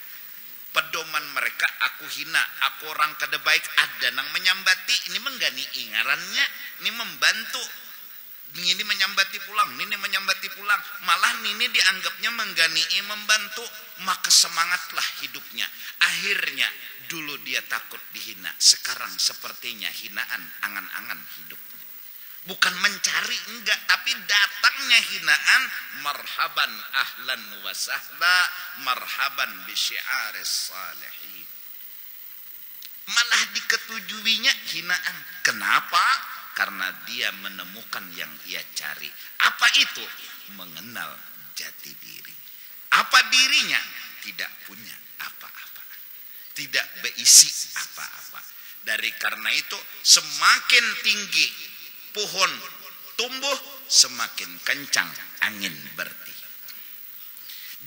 Pedoman mereka, aku hina, aku orang kada baik, ada nang menyambati, ini menggani ngarannya, ini membantu. Ini menyambati pulang, ini menyambati pulang. Malah ini dianggapnya menggani, membantu. Maka semangatlah hidupnya. Akhirnya dulu dia takut dihina. Sekarang sepertinya hinaan angan-angan hidupnya. Bukan mencari, enggak. Tapi datangnya hinaan. Marhaban ahlan wa sahla. Marhaban bisyi'aris salihin. Malah diketujuinya hinaan. Kenapa? Karena dia menemukan yang ia cari. Apa itu? Mengenal jati diri. Apa dirinya? Tidak punya apa-apa. Tidak berisi apa-apa. Dari karena itu semakin tinggi pohon tumbuh, semakin kencang angin bertiup.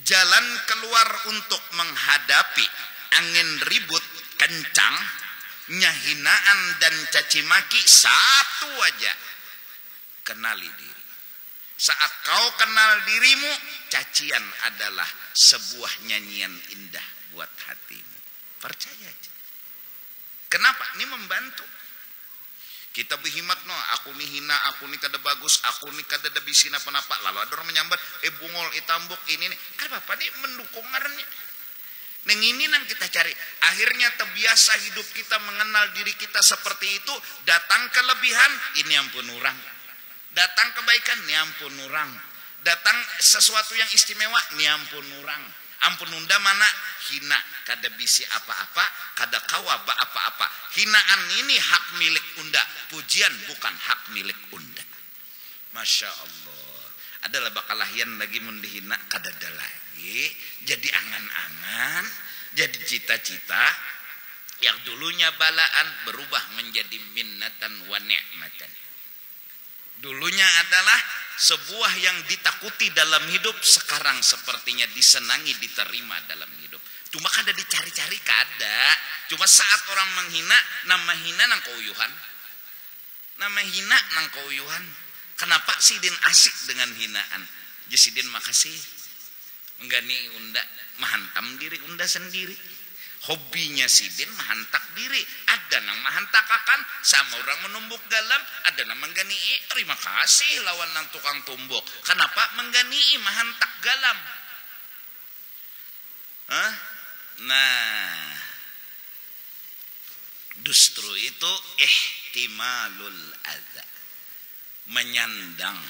Jalan keluar untuk menghadapi angin ribut kencang, hinaan dan caci maki satu aja. Kenali diri. Saat kau kenal dirimu, cacian adalah sebuah nyanyian indah buat hatimu. Percaya aja. Kenapa? Ini membantu. Kita berhimat no, aku nih hina, aku nih kada bagus, aku nih kada ada bisin apa-apa. Lalu ada orang menyambat, bungol, tambuk ini nih. Kan bapak nih mendukung ngarannya. Neng ini nang kita cari. Akhirnya terbiasa hidup kita mengenal diri kita seperti itu. Datang kelebihan, ini ampun orang. Datang kebaikan, ini ampun orang. Datang sesuatu yang istimewa, ini ampun orang. Ampun unda mana? Hina, kada bisi apa-apa, kada kawa apa-apa. Hinaan ini hak milik unda. Pujian bukan hak milik unda. Masya Allah. Adalah bakalahian lagi mendihina kada ada lagi. Jadi angan-angan, jadi cita-cita yang dulunya balaan berubah menjadi minnatan wa ni'matan. Dulunya adalah sebuah yang ditakuti dalam hidup, sekarang sepertinya disenangi, diterima dalam hidup. Cuma kada dicari-cari kada. Cuma saat orang menghina, nama hina nang kauyuhan. Nama hina nang kauyuhan. Kenapa Sidin asik dengan hinaan? Jadi Sidin makasih. Menggani unda, mahantam diri unda sendiri. Hobinya Sidin mahantak diri. Ada nang mahantakakan sama orang menumbuk galam, ada nang menggani. Terima kasih lawan nang tukang tumbuk. Kenapa menggani mahantak galam? Hah? Nah, justru itu ihtimalul adza. Menyandang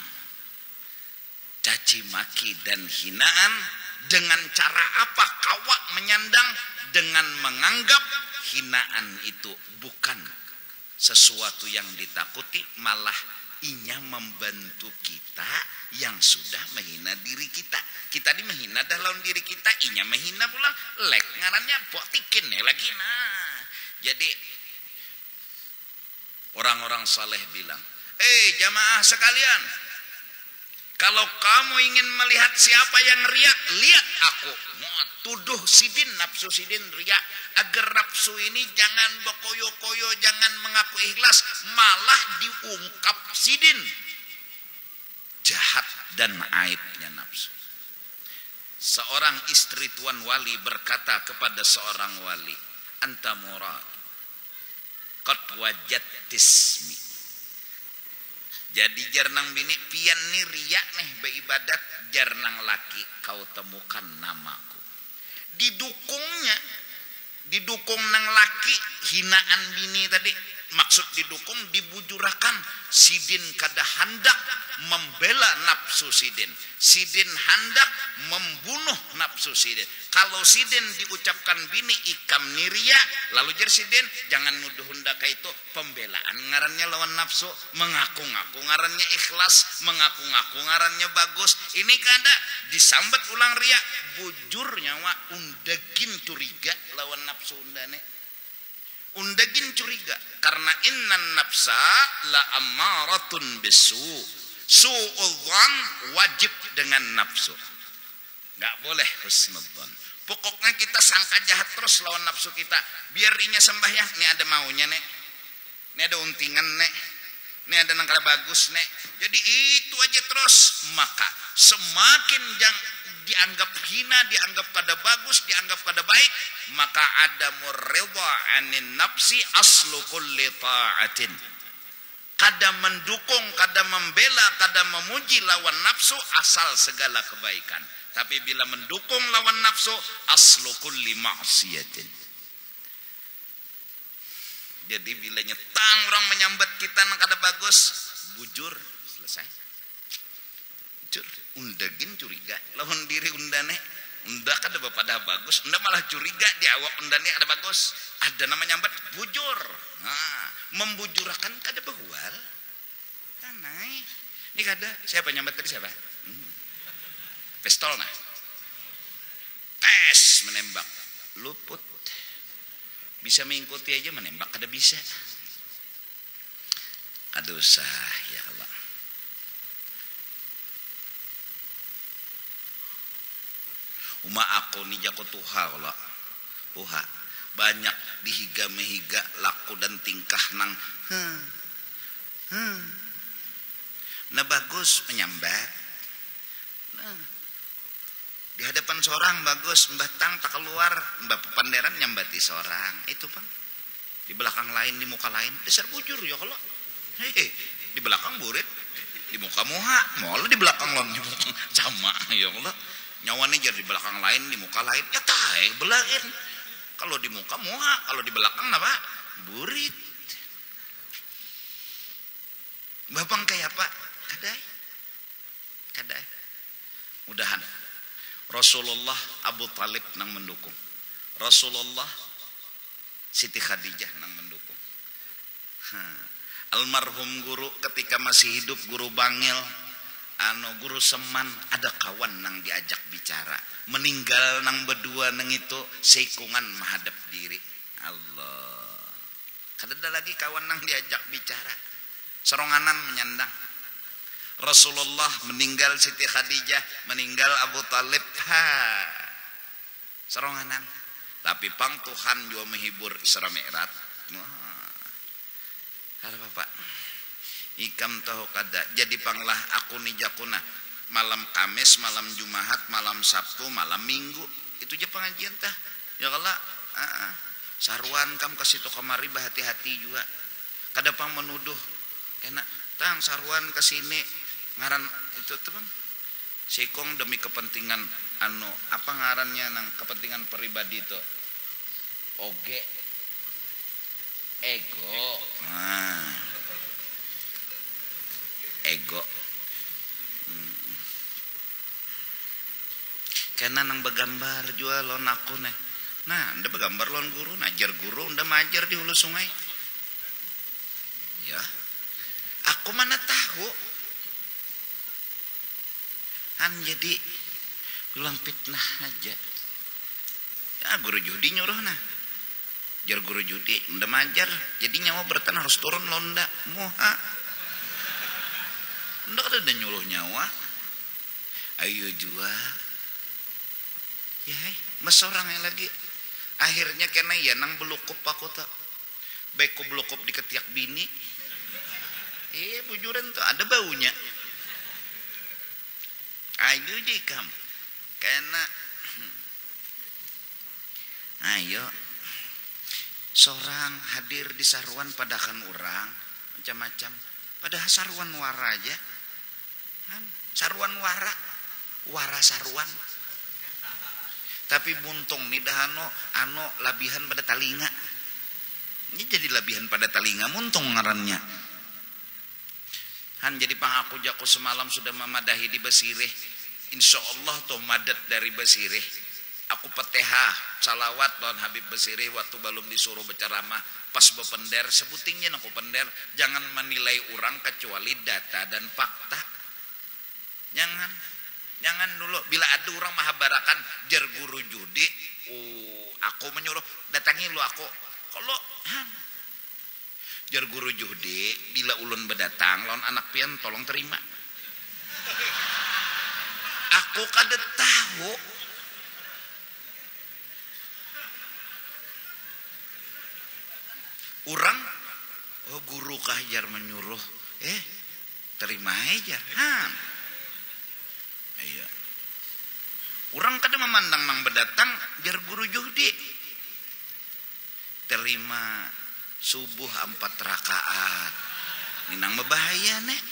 caci maki dan hinaan dengan cara apa? Kawak menyandang dengan menganggap hinaan itu bukan sesuatu yang ditakuti, malah inya membantu kita yang sudah menghina diri kita. Kita ini menghina dalam diri kita, inya menghina pula. Lek ngarannya botikin lagi. Nah, jadi orang-orang saleh bilang, jamaah sekalian, kalau kamu ingin melihat siapa yang riak, lihat aku. Tuduh Sidin, nafsu Sidin riak. Agar nafsu ini jangan bekoyo-koyo, jangan mengaku ikhlas, malah diungkap Sidin. Jahat dan aibnya nafsu. Seorang istri Tuan Wali berkata kepada seorang wali, anta murad, qad wajadtismi. Jadi jarnang bini pian ni riak nih beribadat, jarnang laki kau temukan namaku. Didukung nang laki hinaan bini tadi, maksud didukung dibujurakan. Sidin kada hendak membela nafsu sidin. Sidin hendak membunuh nafsu sidin. Kalau sidin diucapkan bini ikam niria, lalu jer sidin jangan nuduh hendak itu pembelaan ngarannya lawan nafsu, mengaku-ngaku ngarannya ikhlas, mengaku-ngaku ngarannya bagus. Ini kada disambat ulang ria, bujur nyawa undagin curiga lawan nafsu undane. Undagin curiga karena innan nafsa la ammaratun bisu. Su'udzan wajib dengan nafsu. Enggak boleh husnudzan. Pokoknya kita sangka jahat terus lawan nafsu kita. Biar inya sembahyang, nih ada maunya nek. Nih ada untingan nek. Nih ada nangkala bagus nek. Jadi itu aja terus. Maka semakin dianggap hina, dianggap kada bagus, dianggap kada baik, maka ada murridha anin nafsi aslu kulli ta'atin. Kada mendukung, kada membela, kada memuji lawan nafsu asal segala kebaikan. Tapi bila mendukung lawan nafsu aslu kulli ma'siyatin. Jadi bila nyetang orang menyambat kita nang kada bagus, bujur, selesai. Bujur, undagin curiga lawan diri undane. Unda kada pada bagus, unda malah curiga di awak undane ada bagus. Ada nama nyambat bujur. Nah, membujurakan kada behual. Tanai. Ini kada siapa nyambat tadi siapa? Pistol nah. Tes menembak. Luput. Bisa mengikuti aja menembak kada bisa. Kada usah ya Allah. Uma aku ni jako tuha Allah. Tuha. Banyak dihiga mehiga laku dan tingkah nang nah bagus menyambat. Nah di hadapan seorang bagus mbatang tak keluar mbak panderan nyambati seorang itu Bang. Di belakang lain di muka lain dasar bujur ya kalau di belakang burit di muka muha mau di belakang lon sama ya Allah nyawane jar di belakang lain di muka lain ya tae belain. Kalau di muka muha, kalau di belakang apa? Burit. Bapang kayak apa? Kadai. Mudahan Rasulullah Abu Talib nang mendukung. Rasulullah Siti Khadijah nang mendukung. Almarhum guru ketika masih hidup guru Bangil, guru Seman ada kawan nang diajak bicara. Meninggal nang berdua nang itu seikungan menghadap diri. Allah. Kada lagi kawan nang diajak bicara. Seronganan menyandang. Rasulullah meninggal Siti Khadijah, meninggal Abu Talib. Seronganan. Tapi pang Tuhan juga menghibur Isra Mi'raj. Kada Bapak. Ikam tahu kada. Jadi panglah aku ni jakuna. Malam Kamis, malam Jumat, malam Sabtu, malam Minggu. Itu aja pengajian tah. Ya Allah, saruan kam kasih to kamari bahati-hati juga. Kada pang menuduh. Kena tang saruan ke sini ngaran itu tuh Bang. Sikong demi kepentingan apa ngarannya nang kepentingan pribadi itu. Oge. Ego. Ego. Karena nang begambar juga lon aku nih. Nah, nda begambar lon guru, najar guru, nda majar di hulu sungai. Ya, aku mana tahu. Kan jadi bilang fitnah aja. Ya guru judi nyuruh nah. Jar guru judi, nda majar. Jadi nyawa bertan harus turun londa. Moha. Nda ada nyuruh nyawa. Ayo juga. Ya, mas orang yang lagi akhirnya kena ya nang belukup aku tak baik ku belukup di ketiak bini. Bujuran tuh ada baunya. Ayo deh kam, kena. Ayo, seorang hadir di saruan padakan orang macam-macam. Padahal saruan wara aja, kan? Saruan wara saruan. Tapi buntung nih dah labihan pada talinga. Ini jadi labihan pada talinga muntung ngarannya. Han jadi pangaku jaku semalam sudah memadahi di Basireh. Insya Allah tuh madat dari Basireh. Aku petehah salawat lawan Habib Basireh waktu belum disuruh berceramah pas bepender sebutingnya aku pender jangan menilai orang kecuali data dan fakta. Jangan dulu bila ada orang mahabarakan jar guru judi aku menyuruh datangi lu aku kalau jar guru judi bila ulun berdatang lawan anak pian tolong terima aku kada tahu orang guru kah jar menyuruh terima aja iya orang kada memandang nang berdatang jar guru judi terima subuh 4 rakaat ini nang berbahaya nek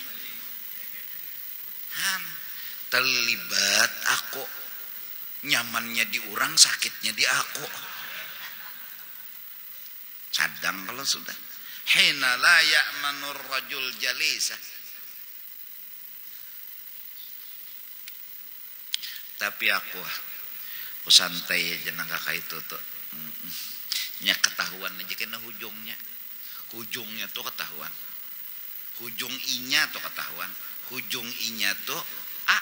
terlibat aku nyamannya di orang sakitnya di aku cadang kalau sudah hina la ya'manur rajul jalisa. Tapi aku santai aja nang kakak itu tuh nya ketahuan aja kena hujungnya tuh ketahuan hujung inya tuh ketahuan hujung inya tuh a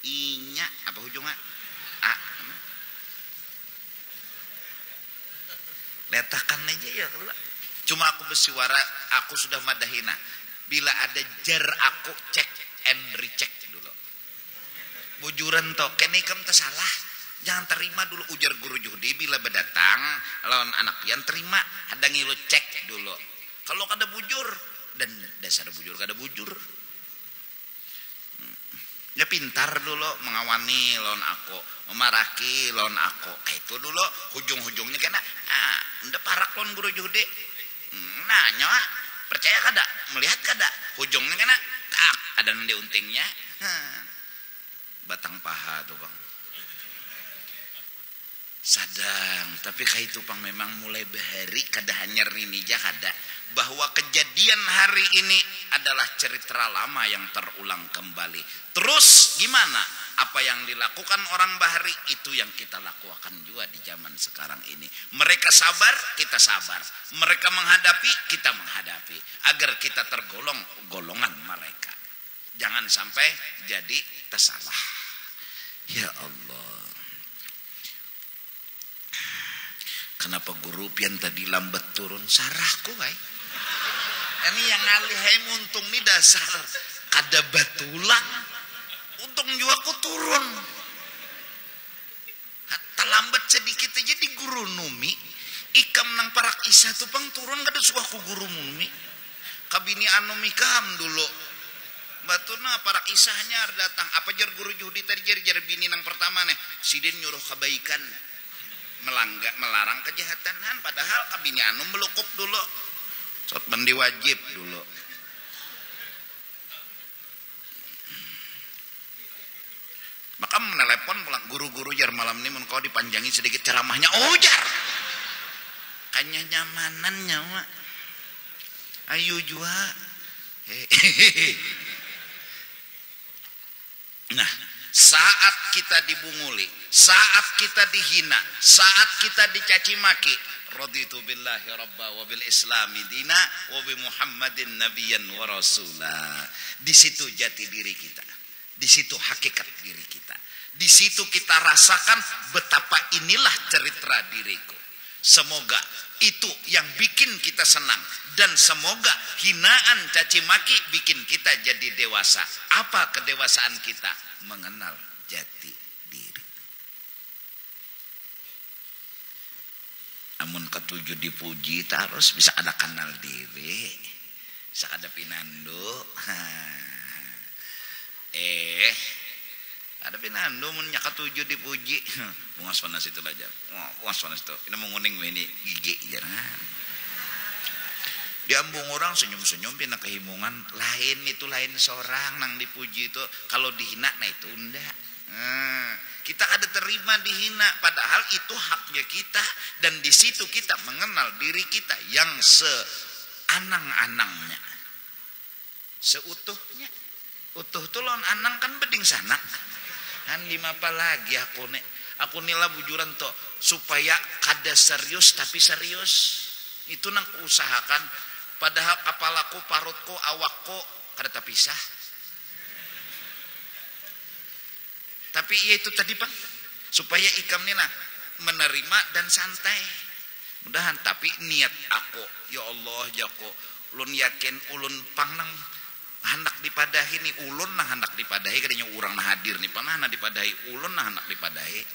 inya apa hujungnya a letakan aja ya cuma aku bersuara aku sudah madahina bila ada jar aku cek and recheck dulu bujuran toh kene kam salah jangan terima dulu ujar guru judi bila berdatang lawan anak pian terima hadangi lu cek dulu kalau kada bujur dan dasar bujur kada bujur ya pintar dulu mengawani lawan aku memaraki lawan aku itu dulu hujung-hujungnya kena udah parak lawan guru judi nanya percaya kada melihat kada hujungnya kena tak ada nanti untingnya batang paha tuh bang sadang tapi kayak itu bang memang mulai bahari kada hanya rini aja kada bahwa kejadian hari ini adalah cerita lama yang terulang kembali terus gimana apa yang dilakukan orang bahari itu yang kita lakukan juga di zaman sekarang ini mereka sabar kita sabar mereka menghadapi kita menghadapi agar kita tergolong golongan mereka jangan sampai jadi tersalah ya Allah. Kenapa guru pian tadi lambat turun sarahku ay ini yang ngalih muntung nih dasar kada batulang untung juga aku turun terlambat sedikit aja di guru numi ikam nang parak isa tuh pang turun kada suka ku guru numi kabini anu mikam dulu batuna parak isahnya datang apa jar guru judi tadi jar bini nang pertama nih sidin nyuruh kebaikan melarang kejahatan padahal kabini anu melukup dulu saat mandi wajib dulu maka menelepon pulang guru-guru jar malam ini mun kau dipanjangi sedikit ceramahnya jar kanya nyamanan nyawa ayo jua nah saat kita dibunguli, saat kita dihina, saat kita dicaci maki, raditu billahi rabba wa bil islami dina wa bi muhammadin nabiyyan wa rasula. Di situ jati diri kita. Di situ hakikat diri kita. Di situ kita rasakan betapa inilah cerita diriku. Semoga itu yang bikin kita senang dan semoga hinaan caci maki bikin kita jadi dewasa. Apa kedewasaan kita? Mengenal jati diri. Amun ketujuh dipuji terus bisa ada kenal diri, bisa ada pinando. Ada pinando mun nya ketujuh dipuji. Pungas panas itu aja. Pungas panas itu. Ini menguning ini gigi jangan. Diambung orang senyum-senyum pina kehimungan lain itu lain seorang nang dipuji itu kalau dihina nah itu enggak Kita ada terima dihina, padahal itu haknya kita, dan di situ kita mengenal diri kita yang seanang-anangnya, seutuhnya. Utuh tuh lawan anang kan beding sanak. Han lima apa lagi aku nila bujuran toh supaya kada serius tapi serius. Itu nang usahakan. Padahal kepalaku, parutku, awakku kada terpisah. Tapi iya itu tadi Bang, supaya ikam ini nah menerima dan santai. Mudahan tapi niat aku, ya Allah jako, ulun yakin ulun pang nang hendak dipadahi nih, ulun nah hendak dipadahi kadanya urang nah hadir nih panah nah dipadahi, ulun nah hendak dipadahi.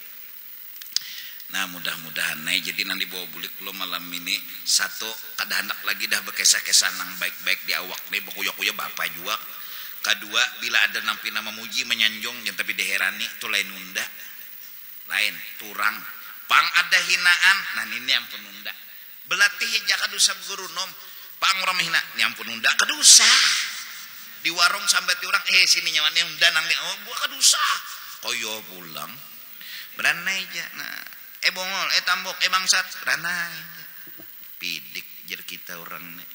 Nah mudah-mudahan nih jadi nanti bawa bulik lo malam ini satu kada hendak lagi dah bekesah-kesah nang baik-baik di awak nih bakuya-kuya bapak juga. Kedua, bila ada nampi nama muji menyanjung yang tapi diherani itu lain nunda, lain turang pang ada hinaan. Nah ini yang penunda belatih ya kadusa guru nom pang orang hina ini yang penunda kadusa di warung sampai ti orang sini nyaman yang danang ni buah kadusa koyo pulang beranai aja. Nah bongol tambok bangsat beranai aja pidik jer kita orang nih.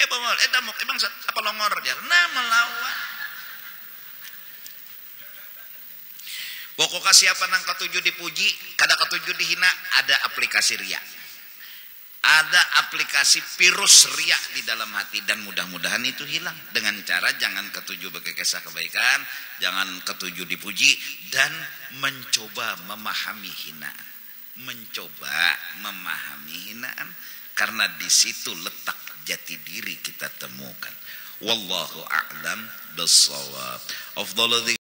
Bongol, damok, bangsat, apa longor jar, nah melawan. Pokoknya siapa nang ketujuh dipuji, kada ketujuh dihina, ada aplikasi ria. Ada aplikasi virus ria di dalam hati, dan mudah-mudahan itu hilang dengan cara jangan ketujuh berkesah kebaikan, jangan ketujuh dipuji, dan mencoba memahami hinaan. Mencoba memahami hinaan, karena di situ letak jati diri kita temukan. Wallahu a'lam bissawab. Afdhalu